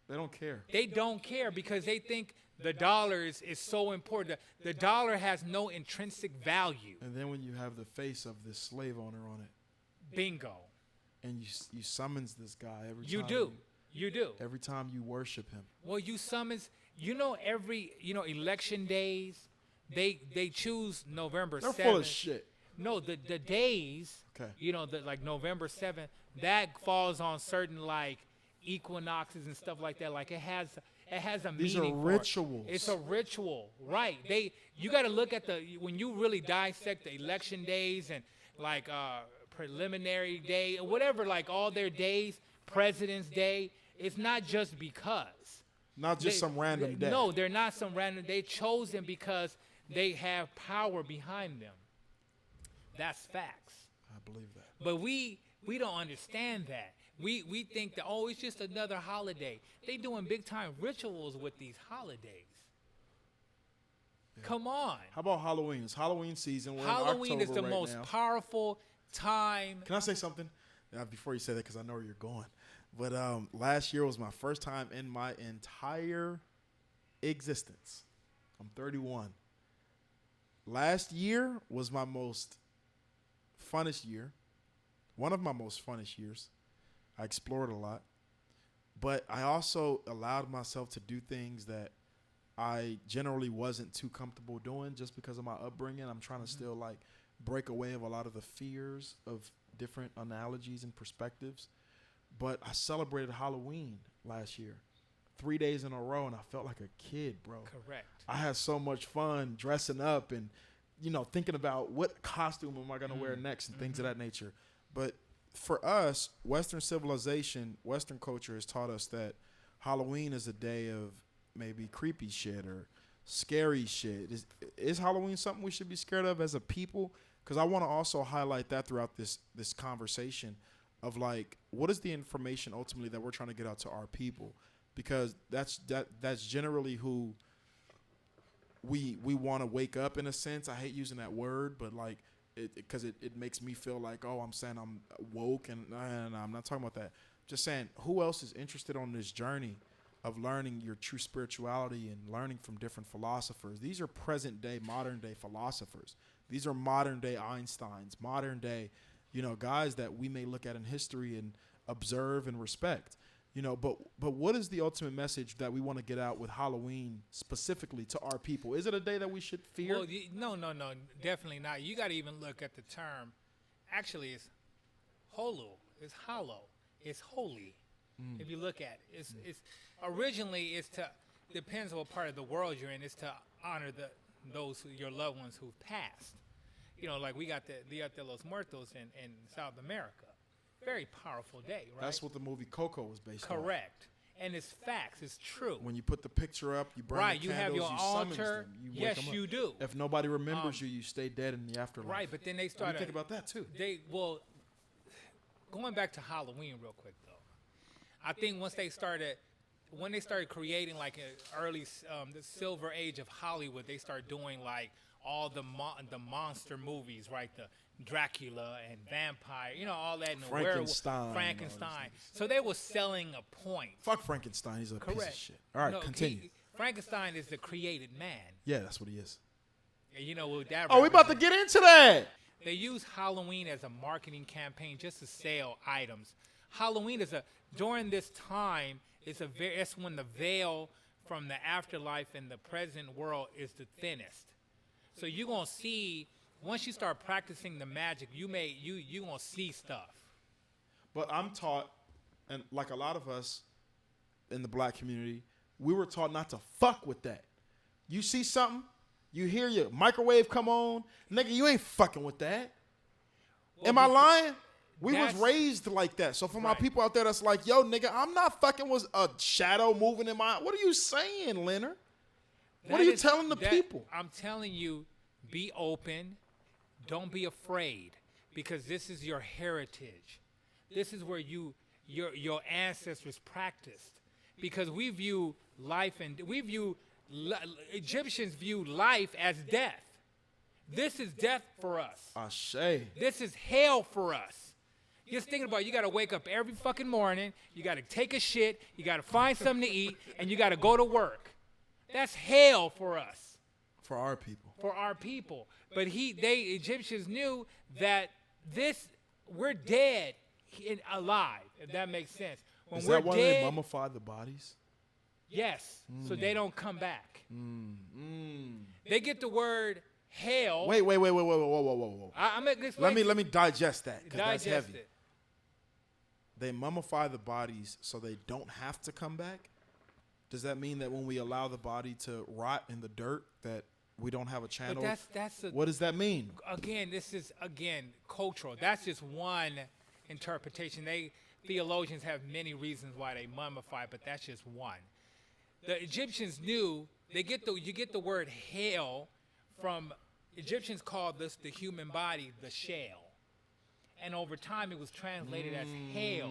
They don't care. They don't care, because they think the dollar is so important. The dollar has no intrinsic value. And then when you have the face of this slave owner on it, Bingo. and you summons this guy every You time. do. You do. Every time you worship him. Well, you summons, election days, they choose November 7th. They're full of shit. No, the days, Okay. like November 7th, that falls on certain, like, equinoxes and stuff like that. Like, it has a meaning. These are for it. rituals. It's a ritual, right? You got to look at when you really dissect the election days and, like, preliminary day, or whatever, like, all their days, President's Day. It's not just because. Not just some random day. No, they're not some random. They chose them because they have power behind them. That's facts. I believe that. But we don't understand that. We think that, it's just another holiday. They doing big time rituals with these holidays. Yeah. Come on. How about Halloween? It's Halloween season. We're Halloween in is October the right most now. powerful time. Can I say something before you say that, because I know where you're going? But last year was my first time in my entire existence. I'm 31. Last year was my most funnest year. One of my most funnest years. I explored a lot. But I also allowed myself to do things that I generally wasn't too comfortable doing just because of my upbringing. I'm trying to still, like, break away of a lot of the fears of different analogies and perspectives. but I celebrated Halloween last year, 3 days in a row, and I felt like a kid, bro. Correct. I had so much fun dressing up and, thinking about what costume am I going to wear next and things of that nature. But for us, Western civilization, Western culture has taught us that Halloween is a day of maybe creepy shit or scary shit. Is Halloween something we should be scared of as a people? Because I want to also highlight that throughout this conversation of like, what is the information ultimately that we're trying to get out to our people? Because that's generally who we want to wake up in a sense. I hate using that word, but like, because it makes me feel like, oh, I'm saying I'm woke, and no, I'm not talking about that. Just saying, who else is interested on this journey of learning your true spirituality and learning from different philosophers? These are present day, modern day philosophers. These are modern day Einsteins, modern day, guys that we may look at in history and observe and respect. But what is the ultimate message that we want to get out with Halloween specifically to our people? Is it a day that we should fear? Well, no, definitely not. You got to even look at the term. Actually, it's holo. It's hollow. It's holy. If you look at it, it's originally it's to depends on what part of the world you're in. It's to honor your loved ones who've passed. Like we got the Dia de los Muertos in South America. Very powerful day, right? That's what the movie Coco was based on. Correct. And it's facts. It's true. When you put the picture up, you burn right, the you candles, have your you summons altar. them. You wake Yes, them up. you do. If nobody remembers you stay dead in the afterlife. Right, but then they What do started. you think about that too? Going back to Halloween real quick though, I think when they started creating like an early the silver age of Hollywood, they started doing like all the monster movies, right? The Dracula and vampire, all that. And Frankenstein. Frankenstein. So they were selling a point. Fuck Frankenstein. He's a piece Correct. of shit. All right, continue. Frankenstein is the created man. Yeah, that's what he is. And what that Oh, we about to get into that. They use Halloween as a marketing campaign just to sell items. Halloween during this time, it's when the veil from the afterlife and the present world is the thinnest. So you're going to see, once you start practicing the magic, you're going to see stuff. But I'm taught, and like a lot of us in the black community, we were taught not to fuck with that. You see something, you hear your microwave come on, nigga, you ain't fucking with that. Well, Am I lying? We was that's- raised like that. So for my Right. people out there that's like, yo, nigga, I'm not fucking with a shadow moving in my... What are you saying, Leonard? What are you telling the people? I'm telling you, be open. Don't be afraid, because this is your heritage. This is where your ancestors practiced. Because we view life and Egyptians view life as death. This is death for us. Ashe. This is hell for us. Just thinking about it, you got to wake up every fucking morning. You got to take a shit. You got to find something to eat, and you got to go to work. That's hell for us. For our people. For our people. But Egyptians knew that we're dead and alive, if that makes sense. When Is we're that why dead, they mummify the bodies? yes, so they don't come back. They get the word hell. Wait, whoa. I'm gonna explain. Let me digest that, because that's digest heavy. it. They mummify the bodies so they don't have to come back? Does that mean that when we allow the body to rot in the dirt, that we don't have a channel? But that's what does that mean? This is cultural. That's just one interpretation. Theologians have many reasons why they mummify, but that's just one. The Egyptians knew you get the word hell from Egyptians called the human body the shell. And over time it was translated as hell.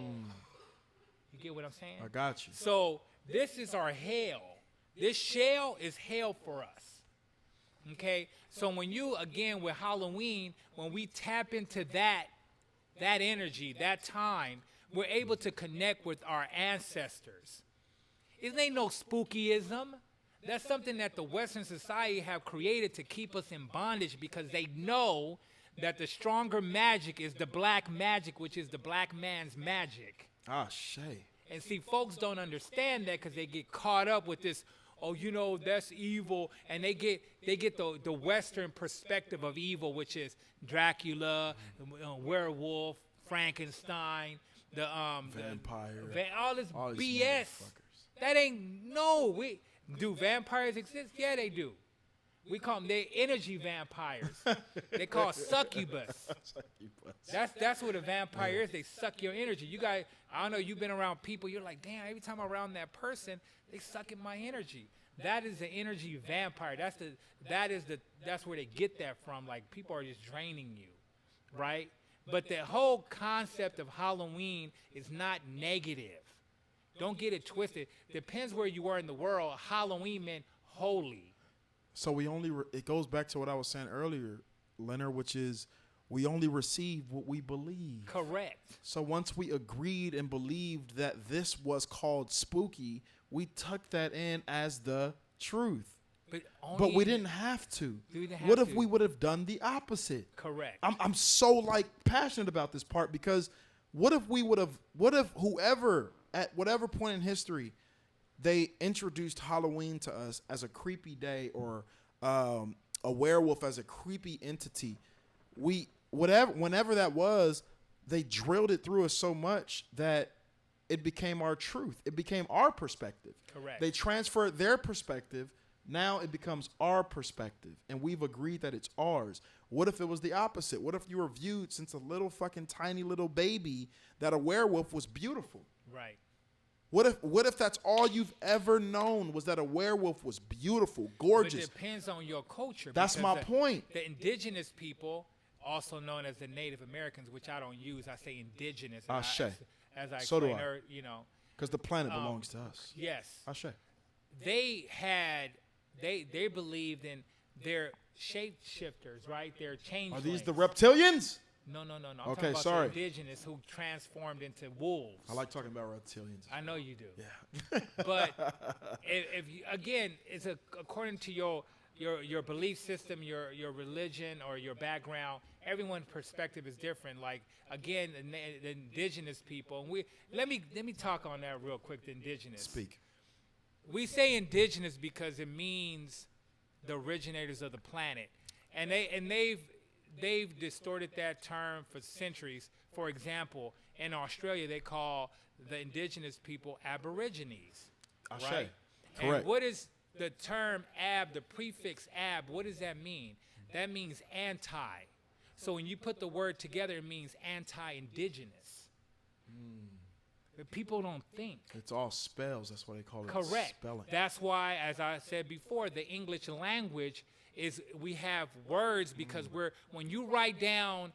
You get what I'm saying? I got you. So this is our hell. This shell is hell for us. Okay? So when with Halloween, when we tap into that energy, that time, we're able to connect with our ancestors. It ain't no spookyism. That's something that the Western society have created to keep us in bondage, because they know that the stronger magic is the black magic, which is the black man's magic. Ashe. And see, folks don't understand that because they get caught up with this, that's evil. And they get the Western perspective of evil, which is Dracula, werewolf, Frankenstein. Vampire. all this All these BS. motherfuckers. That ain't do vampires exist? Yeah, they do. We call them energy vampires. They call succubus. That's what a vampire is. They suck your energy. You guys, I don't know. You've been around people. You're like, damn. Every time I'm around that person, they suck in my energy. That is the energy vampire. That's where they get that from. Like people are just draining you, right? But the whole concept of Halloween is not negative. Don't get it twisted. Depends where you are in the world. Halloween meant holy. So we only it goes back to what I was saying earlier, Leonard, which is we only receive what we believe. Correct. So once we agreed and believed that this was called spooky, we took that in as the truth. But we didn't have to. What if we would have done the opposite? Correct. I'm so like passionate about this part because what if whoever at whatever point in history they introduced Halloween to us as a creepy day or a werewolf as a creepy entity. Whenever that was, they drilled it through us so much that it became our truth. It became our perspective. Correct. They transferred their perspective. Now it becomes our perspective, and we've agreed that it's ours. What if it was the opposite? What if you were viewed since a little fucking tiny little baby that a werewolf was beautiful? Right. What if that's all you've ever known was that a werewolf was beautiful, gorgeous? But it depends on your culture. That's my point. The indigenous people, also known as the Native Americans, which I don't use, I say indigenous. Ashe. As I So do explained, I. you know. Because the planet belongs to us. Yes. Ashe. They believed in their shapeshifters, right? Their changelings. Are these the reptilians? No. I'm Okay, talking about sorry. the indigenous who transformed into wolves. I like talking about reptilians. I know you do. Yeah. But if you, again, it's according to your belief system, your religion, or your background. Everyone's perspective is different. Like again, the indigenous people. And let me talk on that real quick. The indigenous. Speak. We say indigenous because it means the originators of the planet, and they've distorted that term for centuries. For example, in Australia, they call the indigenous people Aborigines. Ashe. Right? Correct. And what is the term ab, the prefix ab, what does that mean? That means anti. So when you put the word together, it means anti-indigenous. But people don't think. It's all spells. That's why they call it Correct. spelling. That's why, as I said before, the English language is we have words because when you write down,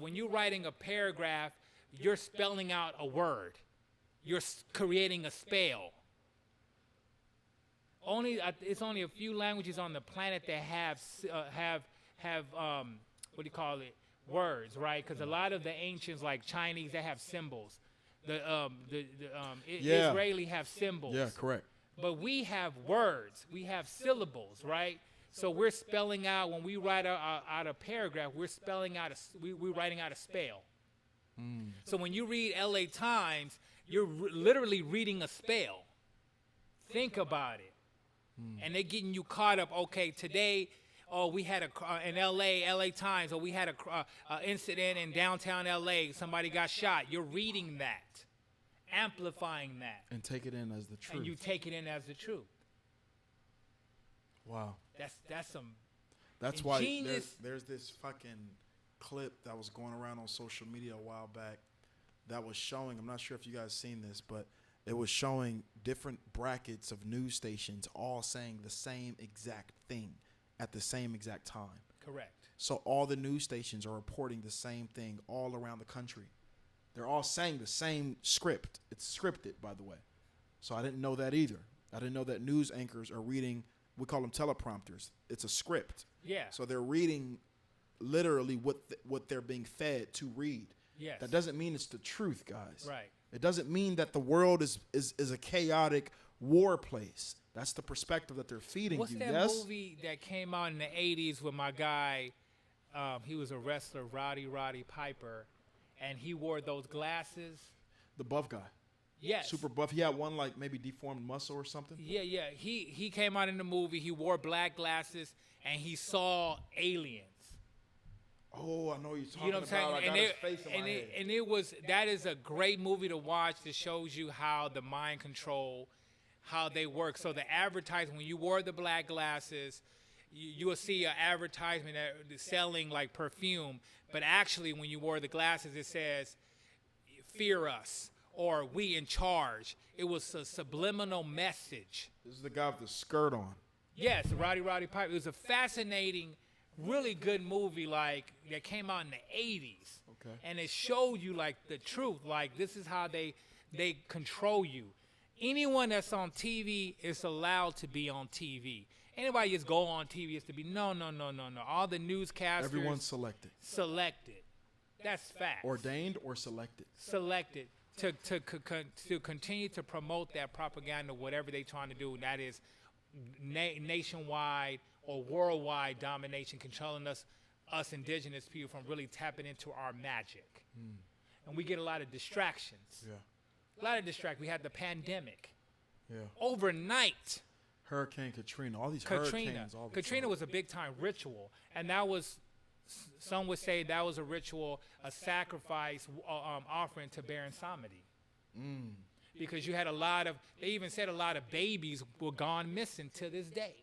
when you're writing a paragraph, you're spelling out a word. You're creating a spell. It's only a few languages on the planet that have what do you call it? Words, right? Because a lot of the ancients, like Chinese, they have symbols. Israeli have symbols. Yeah, correct. But we have words. We have syllables, right? So we're spelling out, when we write out a paragraph, we're spelling out, we're writing out a spell. So when you read LA Times, you're literally reading a spell. Think about it. And they're getting you caught up. Okay, today, we had in LA Times, we had a incident in downtown LA. Somebody got shot. You're reading that, amplifying that. And take it in as the truth. And you take it in as the truth. Wow. That's some. That's why ingenious. there's this fucking clip that was going around on social media a while back that was showing, I'm not sure if you guys seen this, but it was showing different brackets of news stations all saying the same exact thing at the same exact time. Correct. So all the news stations are reporting the same thing all around the country. They're all saying the same script. It's scripted, by the way. So I didn't know that either. I didn't know that news anchors are reading, we call them teleprompters. It's a script. Yeah. So they're reading literally what they're being fed to read. Yes. That doesn't mean it's the truth, guys. Right. It doesn't mean that the world is a chaotic war place. That's the perspective that they're feeding What's you. that Yes? movie that came out in the 80s with my guy, he was a wrestler, Roddy Piper, and he wore those glasses? The buff guy. Yes. Super buff. He had one like maybe deformed muscle or something. Yeah. He came out in the movie. He wore black glasses, and he saw aliens. Oh, I know what you're talking You know what I'm saying? about. I got his face in my head. And it was, that is a great movie to watch that shows you how the mind control, how they work. So the advertisement, when you wore the black glasses, you will see an advertisement that is selling like perfume, but actually when you wore the glasses, it says, "Fear us," or "We in charge." It was a subliminal message. This is the guy with the skirt on. Yes, Roddy Piper. It was a fascinating, really good movie, like that came out in the 80s. Okay. And it showed you like the truth. Like this is how they control you. Anyone that's on TV is allowed to be on TV. Anybody just go on TV is to be no. All the newscasters. Everyone's selected. Selected. That's fact. Ordained or selected. Selected to continue to promote that propaganda, whatever they're trying to do. And that is nationwide or worldwide domination, controlling us indigenous people from really tapping into our magic. And we get a lot of distractions. Yeah. A lot of distractions. We had the pandemic. Yeah. Overnight. Hurricane Katrina. All these Katrina. hurricanes. All the Katrina time. was a big time ritual, and that was, some would say that was a ritual, a sacrifice offering to Baron Samedi. Because you had a lot of, they even said a lot of babies were gone missing to this day.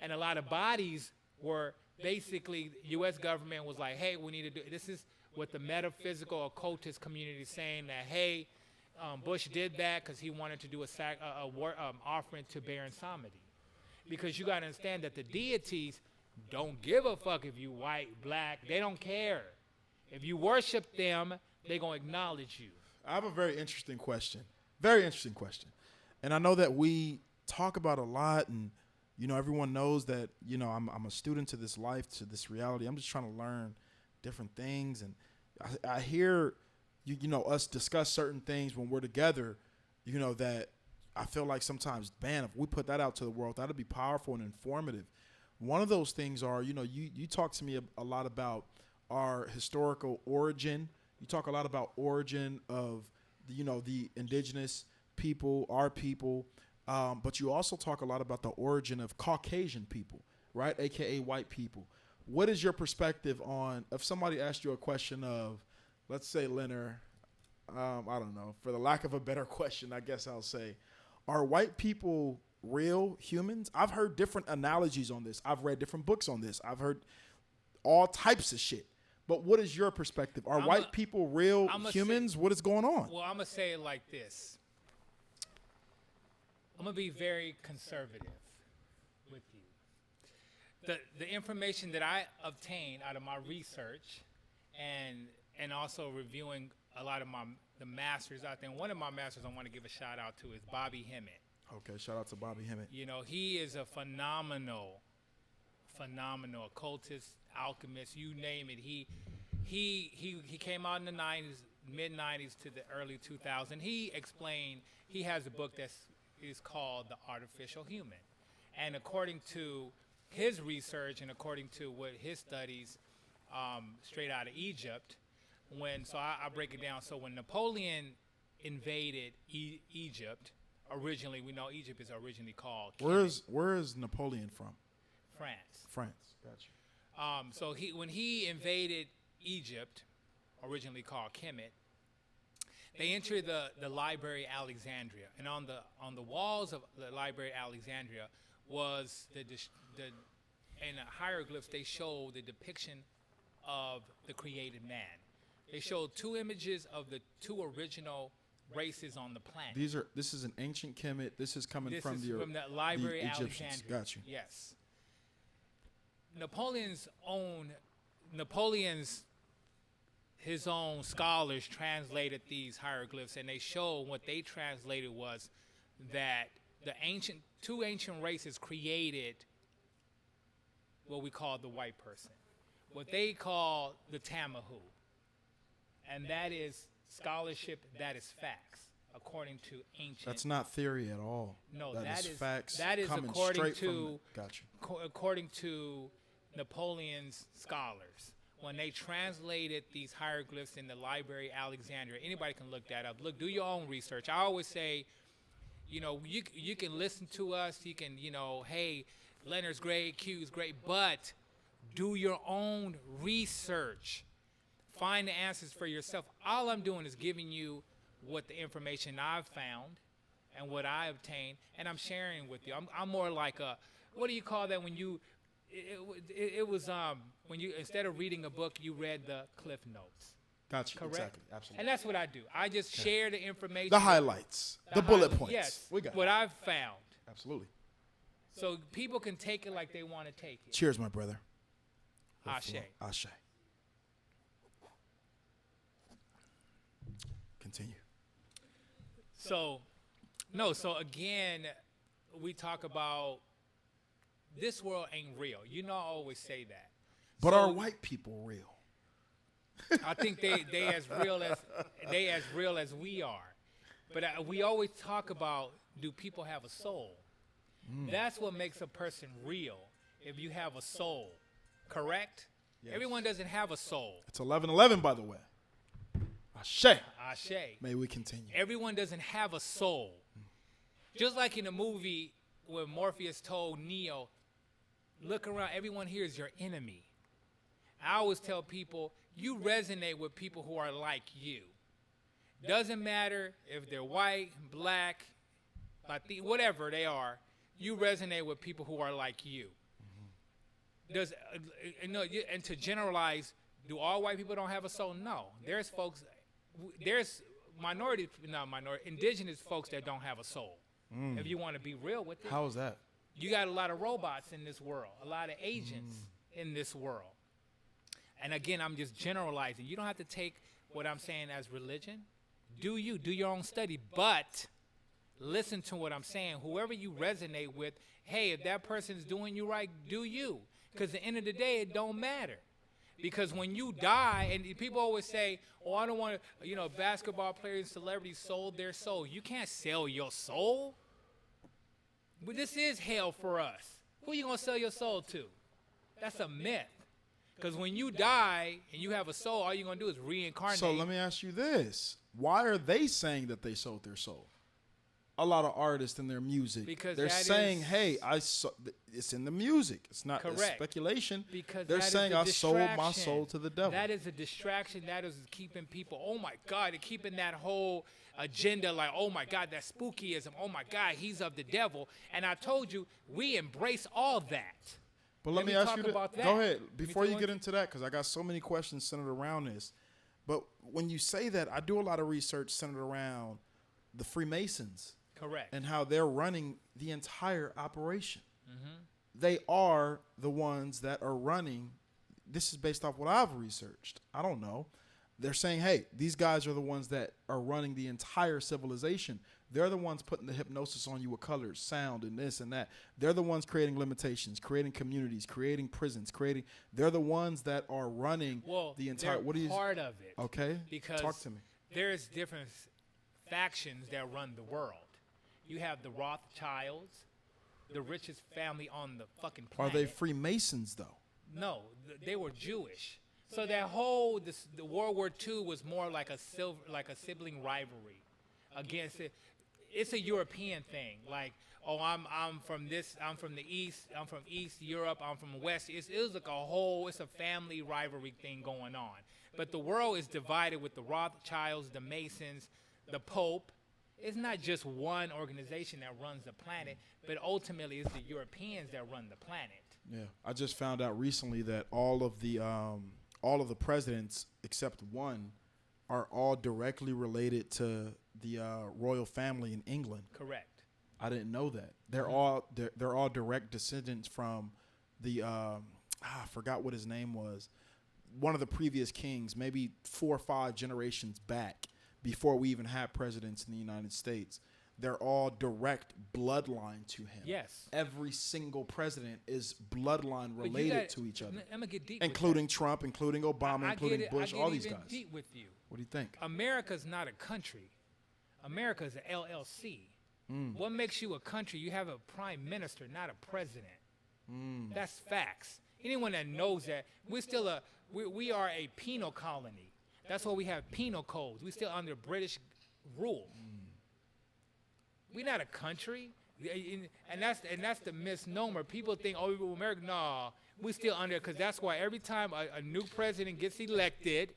And a lot of bodies were basically, U.S. government was like, hey, we need to do, this is what the metaphysical occultist community is saying, that, hey, Bush did that because he wanted to do a offering to Baron Samedi. Because you got to understand that the deities don't give a fuck if you white, black. They don't care. If you worship them, they're going to acknowledge you. I have a very interesting question. Very interesting question. And I know that we talk about a lot, and, you know, everyone knows that, you know, I'm a student to this life, to this reality. I'm just trying to learn different things. And I hear, you know, us discuss certain things when we're together, you know, that I feel like sometimes, man, if we put that out to the world, that'd be powerful and informative. One of those things are, you know, you talk to me a lot about our historical origin. You talk a lot about origin of, you know, the indigenous people, our people, but you also talk a lot about the origin of Caucasian people, right, aka white people. What is your perspective on, if somebody asked you a question of, let's say, Leonard, I don't know, for the lack of a better question, I guess I'll say, are white people real humans? I've heard different analogies on this. I've read different books on this. I've heard all types of shit. But what is your perspective? Are white people real humans? What is going on? Well, I'm going to say it like this. I'm going to be very conservative with you. The information that I obtained out of my research and also reviewing a lot of the masters out there, and one of my masters I want to give a shout out to is Bobby Hemmett. Okay, shout out to Bobby Hemmett. You know, he is a phenomenal occultist, alchemist, you name it. He came out in the 90s, mid-90s to the early 2000s. He explained, he has a book that is called The Artificial Human. And according to his research and according to what his studies straight out of Egypt, I break it down. So when Napoleon invaded Egypt, originally, we know Egypt is originally called Where is Napoleon from? France. Gotcha. So when he invaded Egypt, originally called Kemet, they entered the Library Alexandria, and on the walls of the Library Alexandria was in the hieroglyphs they showed the depiction of the created man. They showed two images of the two original races on the planet. This is an ancient Kemet. This is coming from the Library the Egyptians. Alexandria. Got you. Yes. His own scholars translated these hieroglyphs, and they showed what they translated was that two ancient races created what we call the white person, what they call the Tamahu, and that is scholarship, that is facts, according to ancient. That's not theory at all. No, that is facts. That is coming according straight to. Got you. According to Napoleon's scholars, when they translated these hieroglyphs in the Library Alexandria, anybody can look that up. Look, do your own research. I always say, you know, you can listen to us. You can, you know, hey, Leonard's great, Q's great, but Do your own research. Find the answers for yourself. All I'm doing is giving you what the information I've found and what I obtained, and I'm sharing with you. I'm more like a, what do you call that when you, it was when you, instead of reading a book, you read the Cliff Notes. Gotcha. Correct? Exactly. Absolutely. And that's what I do. I just share the information. The highlights, the bullet points. Yes, We got what it. I've found. Absolutely. So people can take it like they want to take it. Cheers, my brother. Ashe. Ashe. Continue. So again, we talk about this world ain't real. You know, I always say that. But So are white people real? I think they as real as we are. But we always talk about, do people have a soul? That's what makes a person real. If you have a soul, correct? Yes. Everyone doesn't have a soul. It's 11:11, by the way. Ashe. Ashe. May we continue. Everyone doesn't have a soul. Just like in the movie when Morpheus told Neo, look around, everyone here is your enemy. I always tell people, you resonate with people who are like you. Doesn't matter if they're white, black, Latino, whatever they are, you resonate with people who are like you. And to generalize, do all white people don't have a soul? No. There's indigenous folks that don't have a soul. If you want to be real with it. How is that? You got a lot of robots in this world, a lot of agents in this world. And again, I'm just generalizing. You don't have to take what I'm saying as religion. Do your own study, but listen to what I'm saying. Whoever you resonate with, hey, if that person's doing you right, do you. Because at the end of the day, it don't matter. Because when you die, and people always say, oh, I don't want to, basketball players and celebrities sold their soul. You can't sell your soul. But this is hell for us. Who are you going to sell your soul to? That's a myth. Because when you die and you have a soul, all you're going to do is reincarnate. So let me ask you this. Why are they saying that they sold their soul? A lot of artists in their music. Because they're that saying, is- hey, it's in the music. It's not it's Correct. speculation. Because they're that is saying, the I sold my distraction. soul to the devil. That is a distraction. That is keeping people, oh my God, they're keeping that whole agenda like, oh my God, that spookyism. Oh my God, he's of the devil. And I told you, we embrace all that. But let me me ask talk you this. about that. Go ahead. Let me Before tell you you get into that, because I got so many questions centered around this. But when you say that, I do a lot of research centered around the Freemasons. Correct. And how they're running the entire operation. They are the ones that are running. This is based off what I've researched. I don't know. They're saying, hey, these guys are the ones that are running the entire civilization. They're the ones putting the hypnosis on you with colors, sound, and this and that. They're the ones creating limitations, creating communities, creating prisons, they're the ones that are running the entire. They're part of it. Okay. Because talk to me. there's different factions that run the world. You have the Rothschilds, the richest family on the fucking Are planet. they Freemasons though? No, they were Jewish. So that whole the World War II was more like a sibling rivalry against it. It's a European thing. Like, oh, I'm from the East, I'm from East Europe, I'm from West. It was like it's a family rivalry thing going on. But the world is divided with the Rothschilds, the Masons, the Pope. It's not just one organization that runs the planet, but ultimately it's the Europeans that run the planet. Yeah, I just found out recently that all of the presidents except one are all directly related to the royal family in England. Correct. I didn't know that. They're all direct descendants from the I forgot what his name was. One of the previous kings, maybe 4 or 5 generations back, before we even had presidents in the United States. They're all direct bloodline to him. Yes. Every single president is bloodline related to each other. I'm gonna get deep, Including Trump, including Obama, including Bush, all these guys. Deep with you. What do you think? America's not a country. America's an LLC. What makes you a country? You have a prime minister, not a president. That's facts. Anyone that knows that, we are a penal colony. That's why we have penal codes. We're still under British rule. We're not a country. And that's the misnomer. People think, oh, we're America. No, We still under, because that's why every time a new president gets elected,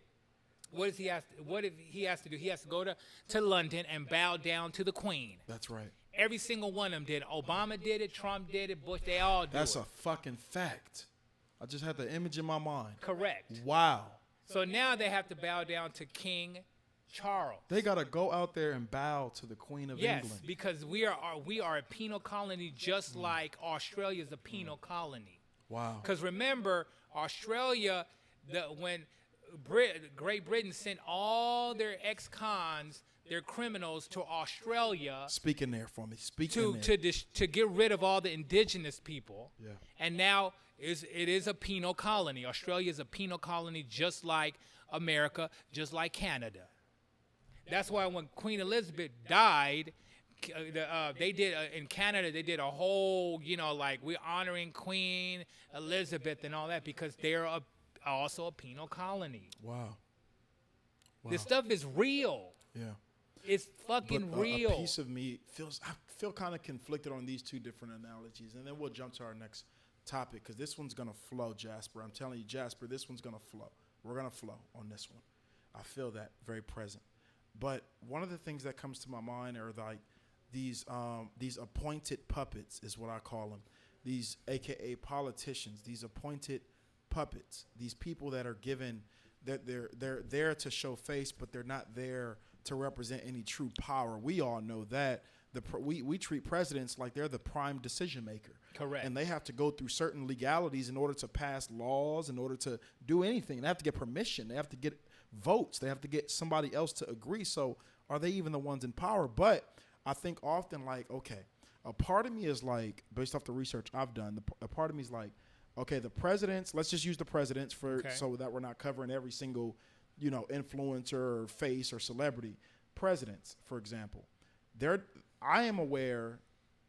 what does he has? What if he has to do? He has to go to London and bow down to the Queen. That's right. Every single one of them did. Obama did it. Trump did it. Bush. They all did. That's a fucking fact. I just had the image in my mind. Correct. Wow. So now they have to bow down to King Charles. They gotta go out there and bow to the Queen of Yes, England. because we are a penal colony, just like Australia is a penal colony. Wow. Because remember, Australia, when Great Britain sent all their ex-cons, their criminals, to Australia. Speak in there for me. Speak in there. To get rid of all the indigenous people. Yeah. And now it is a penal colony. Australia is a penal colony, just like America, just like Canada. That's why when Queen Elizabeth died, they did in Canada. They did a whole, like we're honoring Queen Elizabeth and all that, because they're also a penal colony. Wow. This stuff is real. Yeah. It's fucking But, real. A piece of me I feel kind of conflicted on these two different analogies, and then we'll jump to our next topic, because this one's gonna flow, Jasper. I'm telling you, Jasper, this one's gonna flow. We're gonna flow on this one. I feel that very present. But one of the things that comes to my mind are like these appointed puppets, is what I call them. These AKA politicians, these appointed puppets, these people that are given that they're there to show face, but they're not there to represent any true power. We all know that. We treat presidents like they're the prime decision maker. Correct. And they have to go through certain legalities in order to pass laws, in order to do anything. They have to get permission. They have to get votes. They have to get somebody else to agree. So are they even the ones in power? But I think often, like, okay, a part of me is like, based off the research I've done, a part of me is like, okay, the presidents, let's just use the presidents so that we're not covering every single, influencer or face or celebrity. Presidents, for example, I am aware,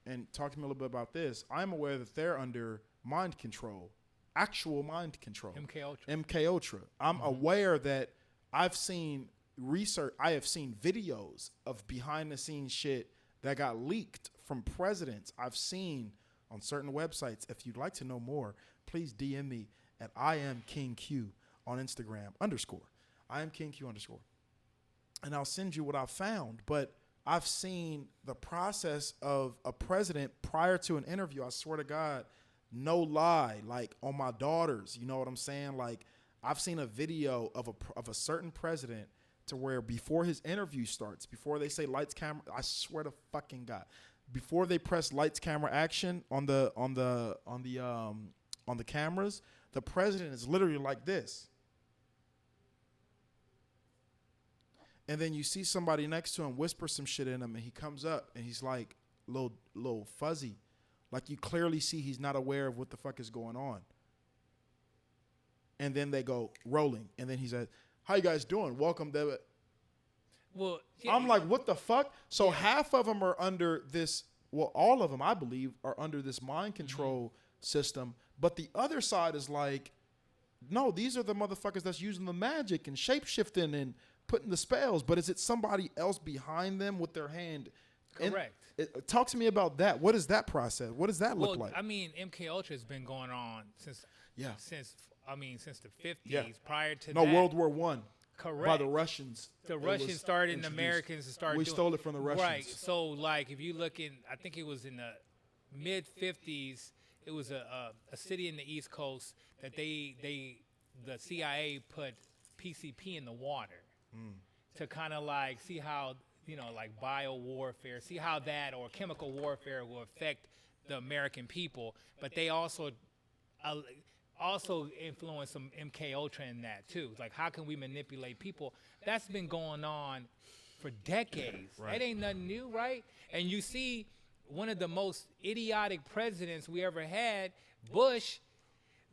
and talk to me a little bit about this, I am aware that they're under mind control, actual mind control. MK Ultra. I'm aware that I've seen research, I have seen videos of behind the scenes shit that got leaked from presidents. I've seen on certain websites. If you'd like to know more, please DM me at IamKingQ on Instagram _ IamKingQ_. And I'll send you what I found. But I've seen the process of a president prior to an interview. I swear to God, no lie, like on my daughters, you know what I'm saying? Like, I've seen a video of a certain president to where before his interview starts, before they say lights, camera, I swear to fucking God, before they press lights, camera, action on the cameras, the president is literally like this. And then you see somebody next to him whisper some shit in him, and he comes up and he's like little fuzzy. Like, you clearly see he's not aware of what the fuck is going on. And then they go rolling. And then he says, "How you guys doing? Welcome to." Well, I'm like, what the fuck? So half of them are under this, well, all of them, I believe, are under this mind control system. But the other side is like, no, these are the motherfuckers that's using the magic and shape-shifting and putting the spells. But is it somebody else behind them with their hand? Correct. Talk to me about that. What is that process? What does that look like? I mean, MK Ultra has been going on since the 50s. Yeah. Prior to No, that, World War I. Correct. By the Russians. The Russians started, and the Americans started. We stole it from the Russians. Right. So, like, if you look in, I think it was in the mid 50s. It was a city in the East Coast that the CIA put PCP in the water to kind of like see how, like bio warfare, see how that or chemical warfare will affect the American people. But they also influence some MK Ultra in that too. Like, how can we manipulate people? That's been going on for decades. Right. That ain't nothing new, right? And you see one of the most idiotic presidents we ever had, Bush,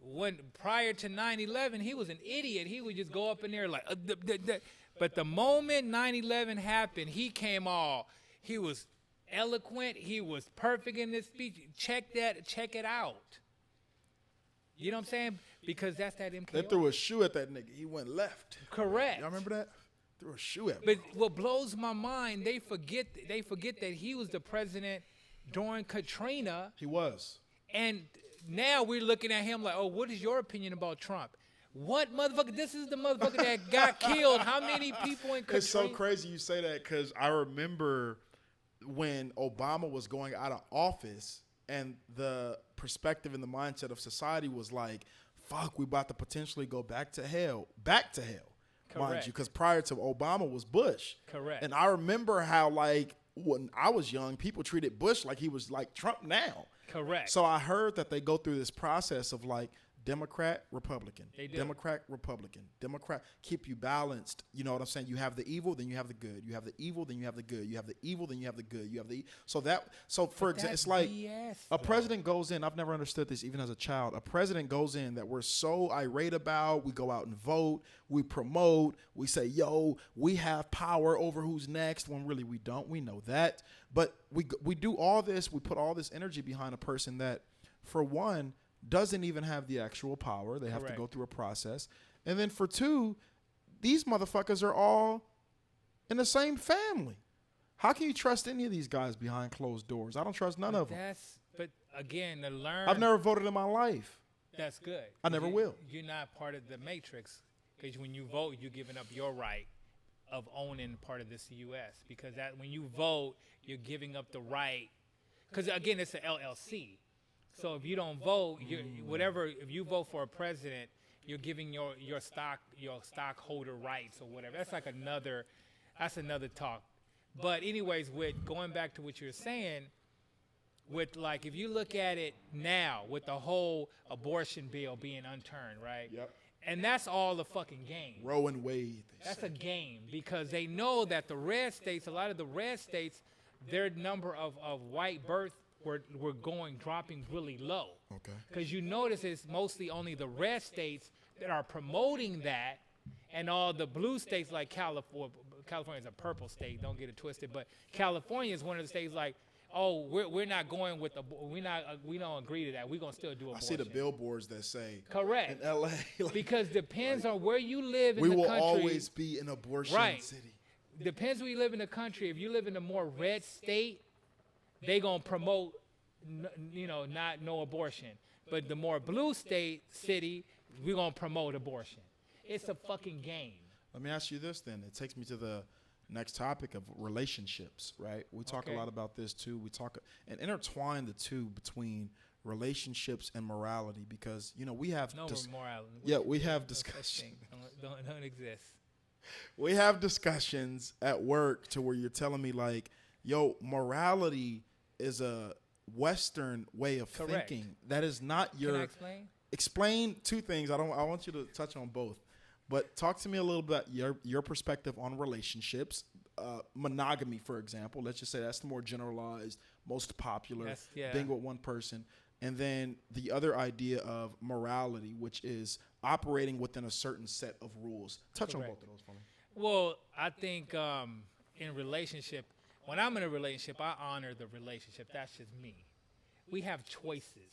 when prior to 9/11, he was an idiot. He would just go up in there like, but the moment 9/11 happened, he was eloquent. He was perfect in this speech. Check it out. You know what I'm saying? Because that's that MK. They threw a shoe at that nigga. He went left. Correct. Y'all remember that? Threw a shoe at me. But what blows my mind, they forget that he was the president during Katrina. He was. And now we're looking at him like, oh, what is your opinion about Trump? What motherfucker? This is the motherfucker that got killed. How many people in Katrina? It's so crazy you say that because I remember when Obama was going out of office and the perspective and the mindset of society was like, fuck, we about to potentially go back to hell, mind you, because prior to Obama was Bush. Correct. And I remember how, like, when I was young, people treated Bush like he was like Trump now. Correct. So I heard that they go through this process of like Democrat, Republican, They do. Democrat, Republican, Democrat, keep you balanced. You know what I'm saying? You have the evil, then you have the good. You have the evil, then you have the good. You have the evil, then you have the good. You have the so for example, it's like BS, a president goes in. I've never understood this even as a child. A president goes in that we're so irate about. We go out and vote. We promote. We say, yo, we have power over who's next. When really we don't. We know that, but we do all this. We put all this energy behind a person that, for one, doesn't even have the actual power. They have Correct. to go through a process. And then for two, these motherfuckers are all in the same family. How can you trust any of these guys behind closed doors? I don't trust none of them. But again, to learn. I've never voted in my life. That's good. I never will. You're not part of the matrix because when you vote, you're giving up your right of owning part of this U.S. Because that when you vote, you're giving up the right. Because again, it's an LLC. So if you don't vote, if you vote for a president, you're giving your stockholder rights or whatever. That's like another talk. But anyways, with going back to what you're saying, with like if you look at it now with the whole abortion bill being unturned, right? Yep. And that's all the fucking game. Roe and Wade. That's a game because they know that the red states, a lot of the red states, their number of white birth we're dropping really low. Okay. Because you notice it's mostly only the red states that are promoting that, and all the blue states like California. California is a purple state. Don't get it twisted. But California is one of the states like, oh, we're not going with we don't agree to that. We're gonna still do abortion. I see the billboards that say correct in LA. Like, because depends on where you live in we the will country. always be an abortion Right. city. Depends where you live in the country. If you live in a more red state, they gonna promote, not no abortion. But the more blue city, we're gonna promote abortion. It's a fucking game. Let me ask you this then. It takes me to the next topic of relationships, right? We talk a lot about this too. We talk and intertwine the two between relationships and morality because, we have morality. Yeah, we have No such discussions. thing. Don't exist. We have discussions at work to where you're telling me like, yo, morality is a Western way of Correct. thinking. That is not your. Can I explain? Explain two things. I want you to touch on both, but talk to me a little bit your perspective on relationships, monogamy, for example. Let's just say that's the more generalized, most popular, being with one person, and then the other idea of morality, which is operating within a certain set of rules. Touch on both of those for me. Well, I think in relationship, when I'm in a relationship, I honor the relationship. That's just me. We have choices.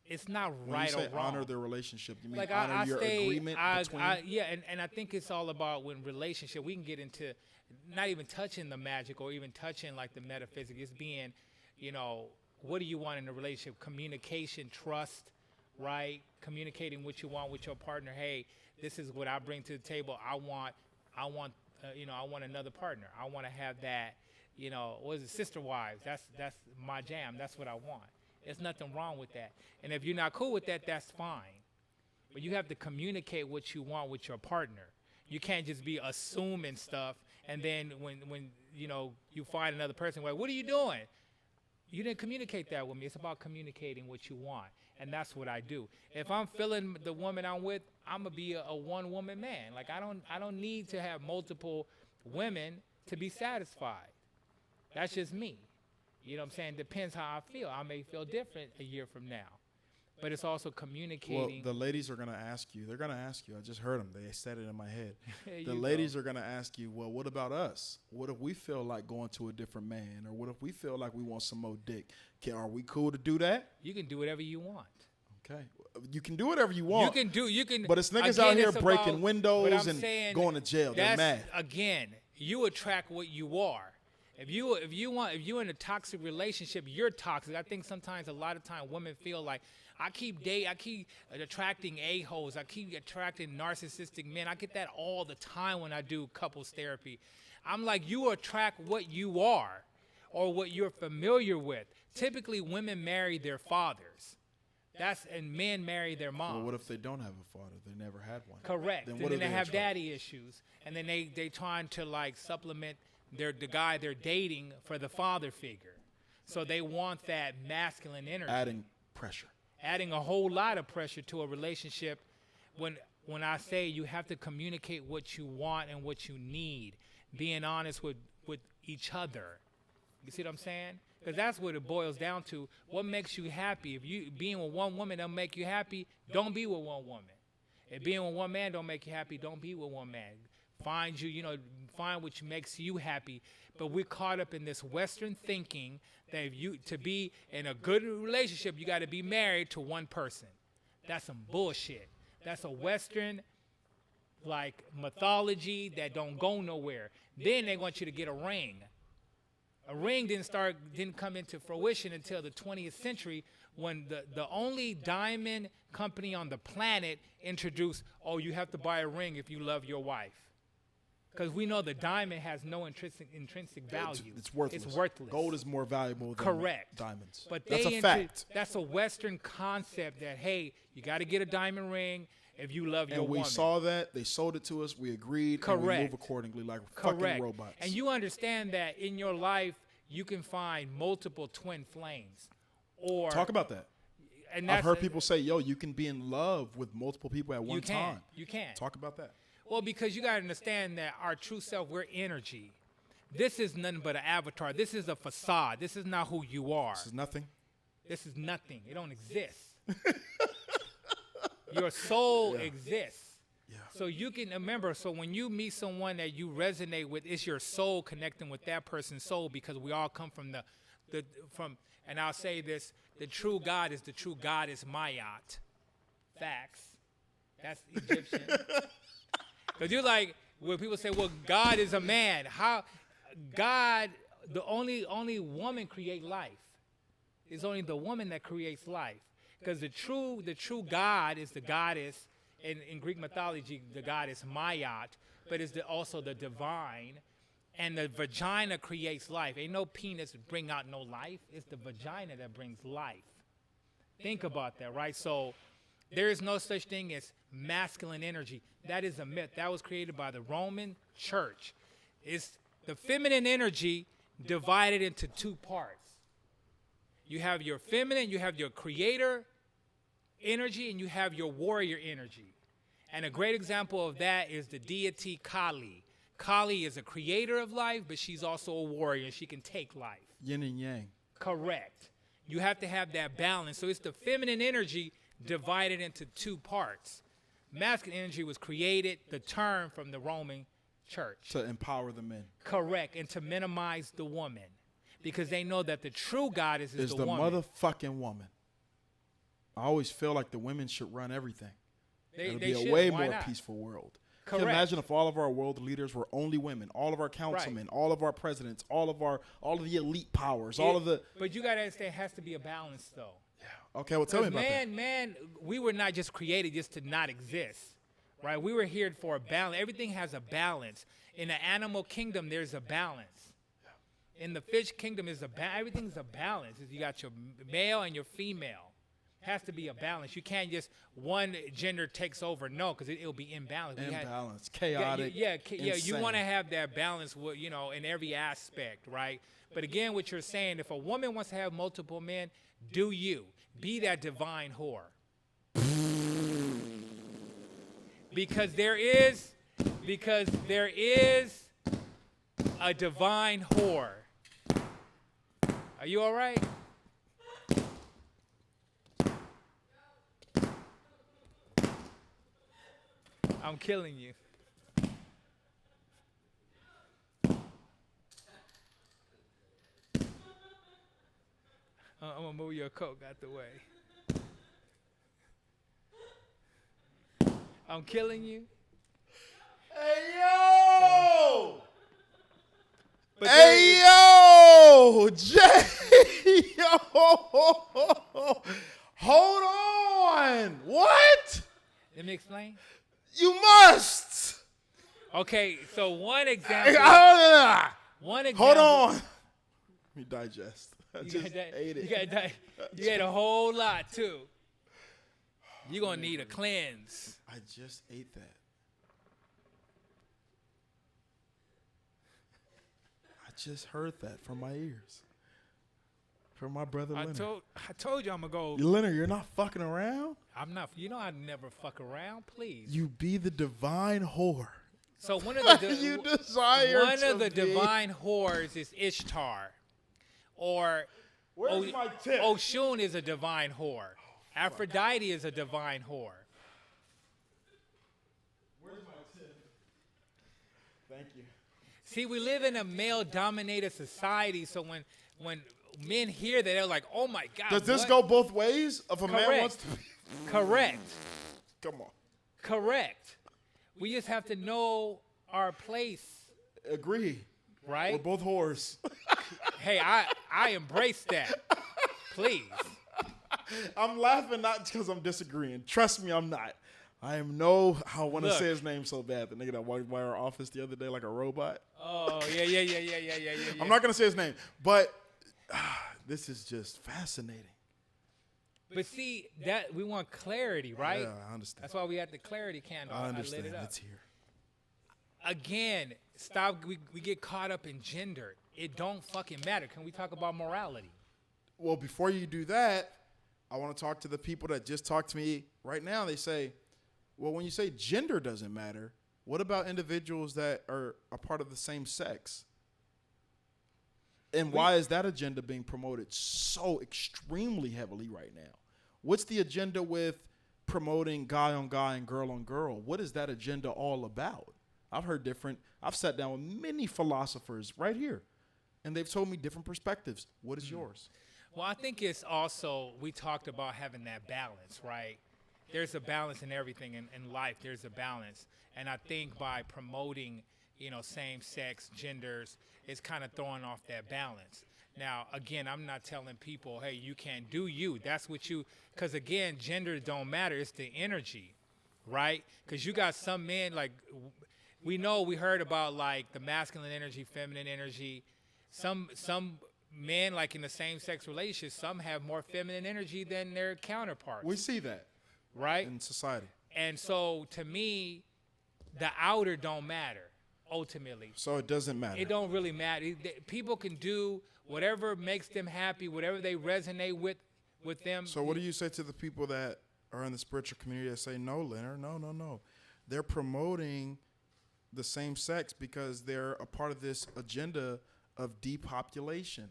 It's not When right you say or wrong. honor the relationship, you mean Like honor your agreement between? And I think it's all about when relationship. We can get into not even touching the magic or even touching like the metaphysics. It's being, what do you want in a relationship? Communication, trust, right? Communicating what you want with your partner. Hey, this is what I bring to the table. I want another partner. I want to have that. What is it? Sister wives. That's my jam. That's what I want. There's nothing wrong with that. And if you're not cool with that, that's fine. But you have to communicate what you want with your partner. You can't just be assuming stuff. And then when you find another person, like, what are you doing? You didn't communicate that with me. It's about communicating what you want. And that's what I do. If I'm feeling the woman I'm with, I'm gonna be a one-woman man. Like I don't need to have multiple women to be satisfied. That's just me. You know what I'm saying? Depends how I feel. I may feel different a year from now. But it's also communicating. Well, the ladies are going to ask you. They're going to ask you. I just heard them. They said it in my head. The You ladies go. are going to ask you, well, what about us? What if we feel like going to a different man? Or what if we feel like we want some more dick? Are we cool to do that? You can do whatever you want. Okay. You can do whatever you want. You can. But it's niggas again, out here it's breaking about- windows but I'm and saying going to jail. They're that's, mad. Again, you attract what you are. If you in a toxic relationship, you're toxic. I think sometimes a lot of time women feel like I keep attracting a-holes. I keep attracting narcissistic men. I get that all the time when I do couples therapy. I'm like, you attract what you are or what you're familiar with. Typically, women marry their fathers. And men marry their moms. Well, what if they don't have a father? They never had one. Correct. Then And what then do they have attract? daddy issues. And then they trying to like supplement the guy they're dating for the father figure. So they want that masculine energy. Adding A whole lot of pressure to a relationship. When I say you have to communicate what you want and what you need, being honest with each other. You see what I'm saying? Because that's what it boils down to. What makes you happy? If you being with one woman don't make you happy, don't be with one woman. If being with one man don't make you happy, don't be with one man. Find what makes you happy. But we're caught up in this Western thinking that to be in a good relationship, you got to be married to one person. That's some bullshit. That's a Western mythology that don't go nowhere. Then they want you to get a ring. A ring didn't come into fruition until the 20th century when the only diamond company on the planet introduced, you have to buy a ring if you love your wife. Because we know the diamond has no intrinsic value. It's worthless. It's worthless. Gold is more valuable than Correct. diamonds. But that's a fact. That's a Western concept that, hey, you got to get a diamond ring if you love your And we woman. saw that. They sold it to us. We agreed. Correct. And we move accordingly like fucking robots. And you understand that in your life, you can find multiple twin flames. Or Talk about that. And I've heard people say, you can be in love with multiple people at one time. You can. Talk about that. Well, because you got to understand that our true self, we're energy. This is nothing but an avatar. This is a facade. This is not who you are. This is nothing. This is nothing. It don't exist. Your soul exists. Yeah. So you can remember, so when you meet someone that you resonate with, it's your soul connecting with that person's soul, because we all come from and I'll say this, the true God is the true goddess Mayat. Facts. That's Egyptian. Because you're like, when people say, well, God is a man. How? God, the only woman create life. It's only the woman that creates life. Because the true God is the goddess. In Greek mythology, the goddess Mayat, but it's also the divine. And the vagina creates life. Ain't no penis bring out no life. It's the vagina that brings life. Think about that, right? So there is no such thing as masculine energy. That is a myth. That was created by the Roman Church. It's the feminine energy divided into two parts. You have your feminine, you have your creator energy, and you have your warrior energy. And a great example of that is the deity Kali. Kali is a creator of life, but she's also a warrior. She can take life. Yin and yang. Correct. You have to have that balance. So it's the feminine energy divided into two parts. Masculine energy was created, the term, from the Roman Church. To empower the men. Correct. And to minimize the woman. Because they know that the true goddess is the woman. Motherfucking woman. I always feel like the women should run everything. It'll be should. a way Why more not? peaceful world. Correct. Can you imagine if all of our world leaders were only women, all of our councilmen, all of our presidents, all of the elite powers, But you got to understand, it has to be a balance, though. Yeah. Okay, well, tell me about that. Man, we were not just created just to not exist, right? We were here for a balance. Everything has a balance. In the animal kingdom, there's a balance. In the fish kingdom, everything's a balance. You got your male and your female. Has to be a balance. You can't just one gender takes over. No, because it'll be imbalanced. Imbalance, chaotic. Yeah. You insane. want to have that balance, in every aspect, right? But again, what you're saying, if a woman wants to have multiple men, do you be that divine whore? Because there is a divine whore. Are you all right? I'm killing you. I'm going to move your coke out the way. I'm killing you. Hey, yo! But Hey, yo! Okay, so one example. One example. Hold on. Let me digest. I You just got that- ate it. You got that. You ate a whole lot too. You're gonna need a cleanse. I just ate that. I just heard that from my ears. From my brother I Leonard. told you I'm gonna go. Leonard, you're not fucking around? I'm not. You know I never fuck around. Please. You be the divine whore. So one of the You desire one to of the be. divine whores is Ishtar, or Where's my tip? Oshun is a divine whore. Aphrodite is a divine whore. Where's my tip? Thank you. See, we live in a male-dominated society, so when men hear that, they're like, "Oh my God!" Does this what? go both ways? If a man Correct. wants to be. Correct. Come on. Correct. We just have to know our place, Agree. right? We're both whores. Hey, I embrace that. Please. I'm laughing not because I'm disagreeing. Trust me, I'm not. I want to Look. say his name so bad. The nigga that walked by our office the other day like a robot. Oh yeah. I'm not going to say his name, but this is just fascinating. But see, that we want clarity, right? Yeah, I understand. That's why we had the clarity candle. I lit understand. it up. It's here. Again, stop. We get caught up in gender. It don't fucking matter. Can we talk about morality? Well, before you do that, I want to talk to the people that just talked to me right now. They say, well, when you say gender doesn't matter, what about individuals that are a part of the same sex? And why is that agenda being promoted so extremely heavily right now? What's the agenda with promoting guy on guy and girl on girl? What is that agenda all about? I've sat down with many philosophers right here, and they've told me different perspectives. What is yours? Well, I think it's also, we talked about having that balance, right? There's a balance in everything in life. There's a balance. And I think by promoting, same-sex genders, it's kind of throwing off that balance. Now, again, I'm not telling people, hey, you can't do you. That's what because again, gender don't matter. It's the energy, right? Because you got some men, like, we heard about, like, the masculine energy, feminine energy. Some men, like in the same-sex relationship, some have more feminine energy than their counterparts. We see that right? in society. And so, to me, the outer don't matter, ultimately. So it doesn't matter. It don't really matter. People can do whatever makes them happy, whatever they resonate with them. So what do you say to the people that are in the spiritual community that say, no, Leonard, no. They're promoting the same sex because they're a part of this agenda of depopulation.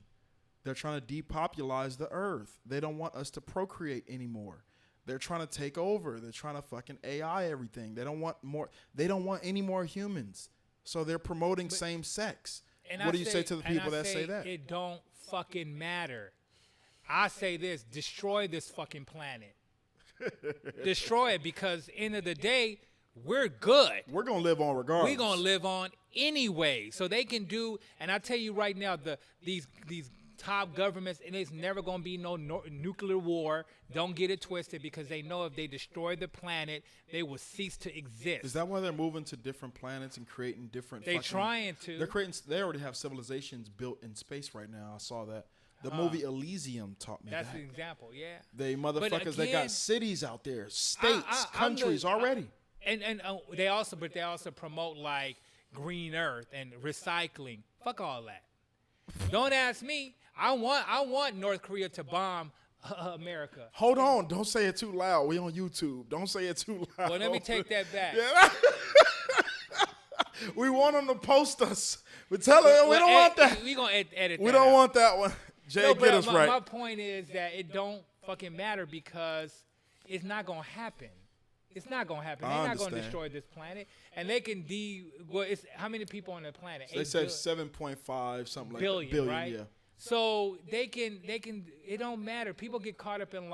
They're trying to depopulize the earth. They don't want us to procreate anymore. They're trying to take over. They're trying to fucking AI everything. They don't want more. They don't want any more humans. So they're promoting same sex. What do you say to the people that say that? It don't fucking matter. I say this: destroy this fucking planet. Destroy it, because end of the day, we're good. We're gonna live on regardless. We're gonna live on anyway. So they can do. And I tell you right now, these top governments, and it's never going to be no nuclear war. Don't get it twisted, because they know if they destroy the planet, they will cease to exist. Is that why they're moving to different planets and creating different? They're trying to. They're creating. They already have civilizations built in space right now. I saw that. The movie Elysium taught me That's that. an example, yeah. They motherfuckers that again, got cities out there, states, I'm countries already. And they also promote like green earth and recycling. Fuck all that. Don't ask me. I want North Korea to bomb America. Hold on, don't say it too loud. We on YouTube. Don't say it too loud. Well, let me take that back. Yeah. We want them to post us. We tell them we don't want that. We gonna edit. We that don't out. want that one. Jay, No, get but us right. My point is that it don't fucking matter, because it's not gonna happen. It's not gonna happen. They're not gonna destroy this planet, and they can it's how many people on the planet? They said 7.5 something like billion, that. Billion, right? yeah. So they can. It don't matter. People get caught up in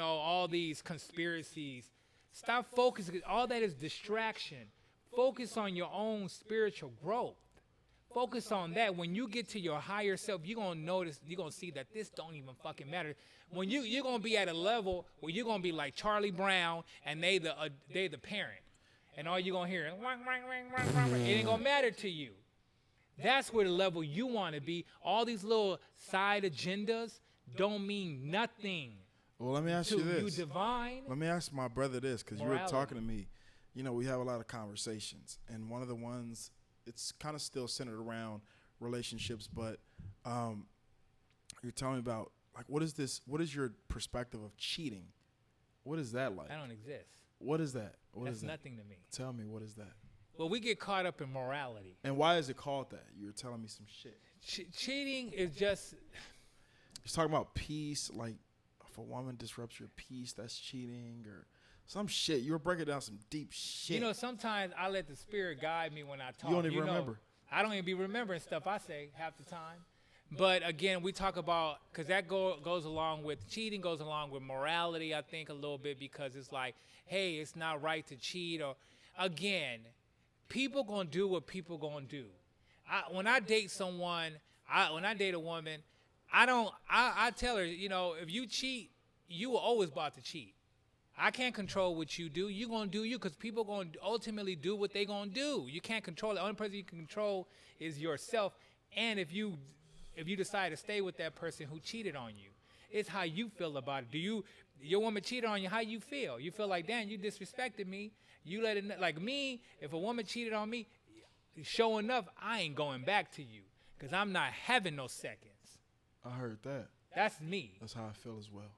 all these conspiracies. Stop focusing. All that is distraction. Focus on your own spiritual growth. Focus on that. When you get to your higher self, you're gonna notice. You're gonna see that this don't even fucking matter. When you're gonna be at a level where you're gonna be like Charlie Brown, and they the parent, and all you gonna hear is wang, wang, wang, wang, wang, wang. It ain't gonna matter to you. That's where the level you want to be. All these little side agendas don't mean nothing. Well, let me ask to you this. Divine. Let me ask my brother this, because you were Morality. talking to me. You know, we have a lot of conversations, and one of the ones, it's kind of still centered around relationships, but you're telling me about, like, what is your perspective of cheating? What is that like? I don't exist. What is that? That's nothing to me. Tell me, what is that? Well, we get caught up in morality. And why is it called that? You were telling me some shit. Cheating is just... You're talking about peace, like if a woman disrupts your peace, that's cheating, or some shit. You were breaking down some deep shit. You know, sometimes I let the spirit guide me when I talk. You don't even remember. I don't even be remembering stuff I say half the time. But again, we talk about, because that goes along with cheating, goes along with morality, I think, a little bit, because it's like, hey, it's not right to cheat. Or again, people gonna do what people gonna do. When I date someone, when I date a woman, I tell her, you know, if you cheat, you were always about to cheat. I can't control what you do. You're going to do you, because people going to ultimately do what they going to do. You can't control it. The only person you can control is yourself. And if you decide to stay with that person who cheated on you, it's how you feel about it. Your woman cheated on you, how you feel? You feel like, damn, you disrespected me. You let it, like me, if a woman cheated on me, sure enough, I ain't going back to you, because I'm not having no seconds. I heard that. That's me. That's how I feel as well.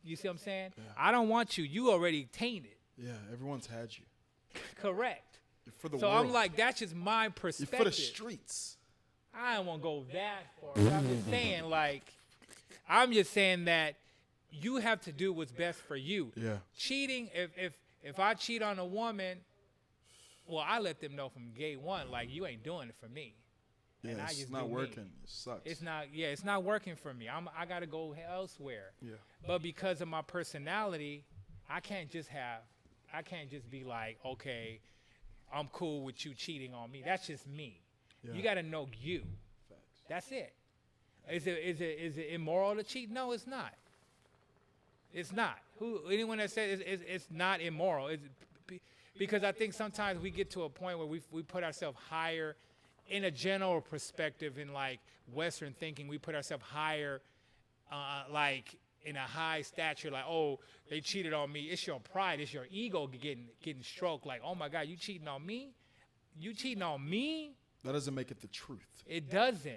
You see what I'm saying? Yeah. I don't want you. You already tainted. Yeah, everyone's had you. Correct. You're for the So world. I'm like, that's just my You're perspective. for the streets. I don't want to go that far. But I'm just saying, that you have to do what's best for you. Yeah. Cheating, if I cheat on a woman, well, I let them know from day one, like, you ain't doing it for me. Yeah, And I it's just not do me. working. It sucks. It's not working for me. I got to go elsewhere. Yeah. But because of my personality, I can't just be like, okay, I'm cool with you cheating on me. That's just me. Yeah. You got to know you. Facts. That's it. Is it immoral to cheat? No, it's not. It's not. Anyone that says it's not immoral, because I think sometimes we get to a point where we put ourselves higher. In a general perspective, in like Western thinking, we put ourselves higher, like in a high stature. Like, oh, they cheated on me. It's your pride. It's your ego getting stroked. Like, oh my God, you cheating on me? You cheating on me? That doesn't make it the truth. It doesn't.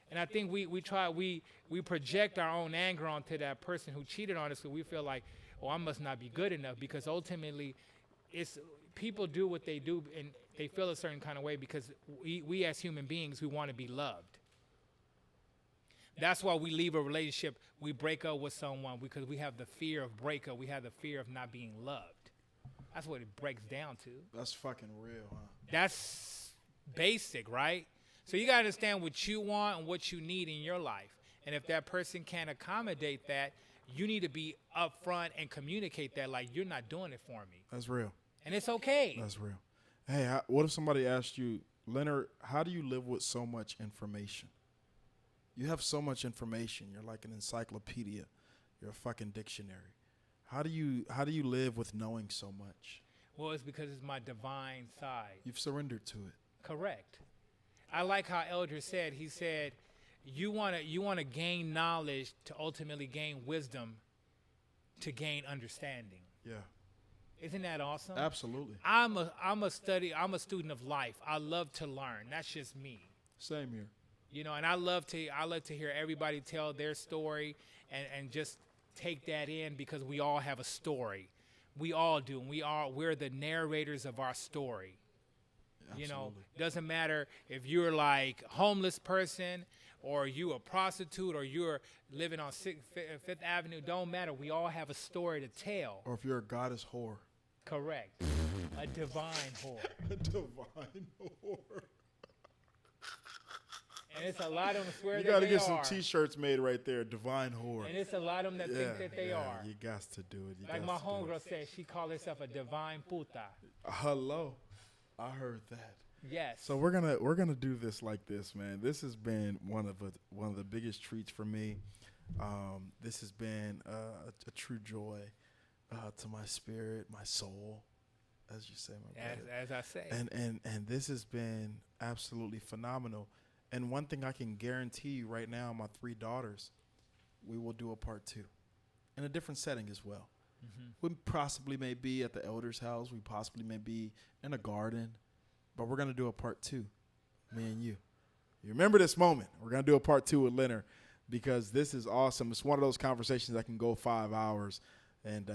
And I think we project our own anger onto that person who cheated on us, so we feel like, oh, I must not be good enough, because ultimately, it's people do what they do, and they feel a certain kind of way because we as human beings, we want to be loved. That's why we leave a relationship, we break up with someone, because we have the fear of breakup. We have the fear of not being loved. That's what it breaks down to. That's fucking real, huh? That's basic, right? So you got to understand what you want and what you need in your life. And if that person can't accommodate that, you need to be upfront and communicate that, like, you're not doing it for me. That's real. And it's okay. That's real. Hey, what if somebody asked you, Leonard, how do you live with so much information? You have so much information. You're like an encyclopedia. You're a fucking dictionary. How do you live with knowing so much? Well, it's because it's my divine side. You've surrendered to it. Correct. I like how Elder said, he said, you want to gain knowledge to ultimately gain wisdom to gain understanding. Yeah. Isn't that awesome? Absolutely. I'm a student of life. I love to learn. That's just me. Same here. You know, and I love to hear everybody tell their story and just take that in, because we all have a story. We all do. And we're the narrators of our story. Absolutely. You know, doesn't matter if you're like a homeless person or you a prostitute or you're living on Fifth Avenue. Don't matter. We all have a story to tell. Or if you're a goddess whore. Correct. A divine whore. A divine whore. And it's a lot of them swear You that got to they get are. some T-shirts made right there, divine whore. And it's a lot of them that think that they are. You got to do it. Like my homegirl said, she called herself a divine puta. Hello. I heard that. Yes. So we're gonna do this like this, man. This has been one of the biggest treats for me. This has been a true joy to my spirit, my soul. as you say, my brother. As I say. And this has been absolutely phenomenal. And one thing I can guarantee you right now, my 3 daughters, we will do a part 2 in a different setting as well. We possibly may be at the elder's house. We possibly may be in a garden, but we're going to do a part 2, me and you. You remember this moment. We're going to do a part 2 with Leonard because this is awesome. It's one of those conversations that can go 5 hours, and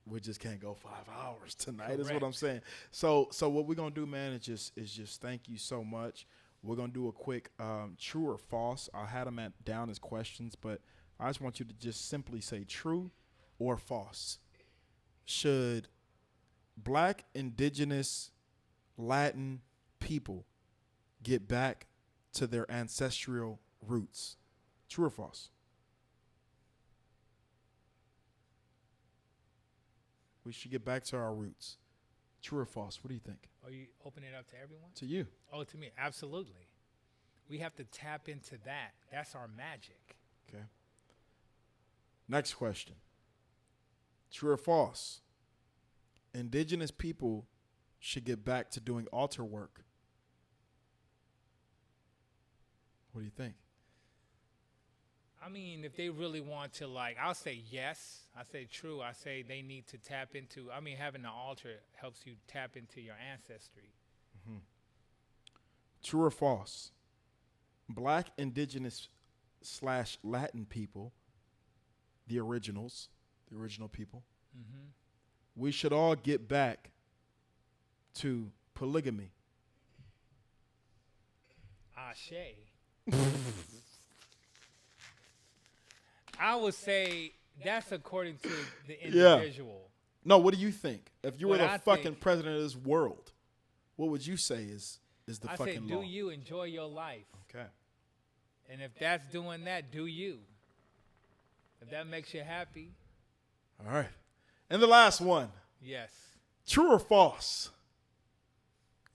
we just can't go 5 hours tonight. Correct. Is what I'm saying. So what we're going to do, man, is just thank you so much. We're going to do a quick true or false. I had them down as questions, but I just want you to just simply say true or false. Should Black, indigenous, Latin people get back to their ancestral roots? True or false? We should get back to our roots. True or false? What do you think? Are you opening it up to everyone? To you. Oh, to me, absolutely. We have to tap into that. That's our magic. Okay. Next question. True or false? Indigenous people should get back to doing altar work. What do you think? I mean, if they really want to, I'll say yes. I say true. I say they need to tap into, having an altar helps you tap into your ancestry. Mm-hmm. True or false? Black, indigenous / Latin people, the original people, we should all get back to polygamy. Ashe. I would say that's according to the individual. No, what do you think? If you were What the I fucking think- president of this world, what would you say is the I fucking say, law? do you enjoy your life? Okay. And if that's doing that, do you. If that makes you happy, All right. And the last one. yes. True or false?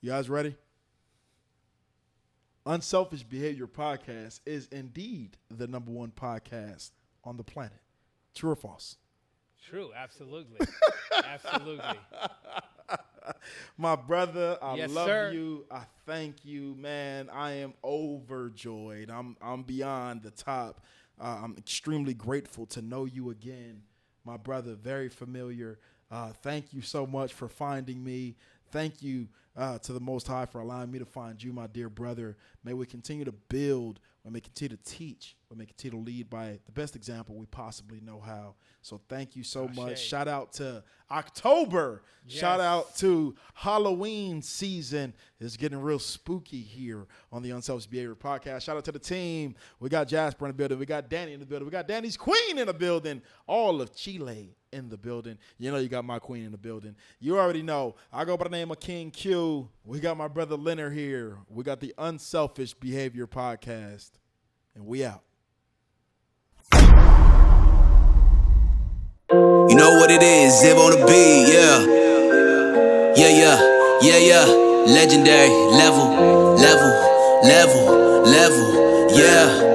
You guys ready? Unselfish Behavior Podcast is indeed the #1 podcast on the planet. True or false? True, absolutely. Absolutely. My brother, I Yes, love sir. you. I thank you, man. I am overjoyed. I'm beyond the top. I'm extremely grateful to know you again, my brother. Very familiar. Thank you so much for finding me. Thank you to the Most High for allowing me to find you, my dear brother. May we continue to build. May we continue to teach. May we continue to lead by the best example we possibly know how. So thank you so much. Shout out to October. Yes. Shout out to Halloween season. It's getting real spooky here on the Unselfish Behavior Podcast. Shout out to the team. We got Jasper in the building. We got Danny in the building. We got Danny's queen in the building. All of Chile in the building. You know you got my queen in the building. You already know. I go by the name of King Q. We got my brother Leonard here. We got the Unselfish Behavior Podcast. And we out. You know what it is, Ziv on the beat, yeah. Legendary, level, yeah.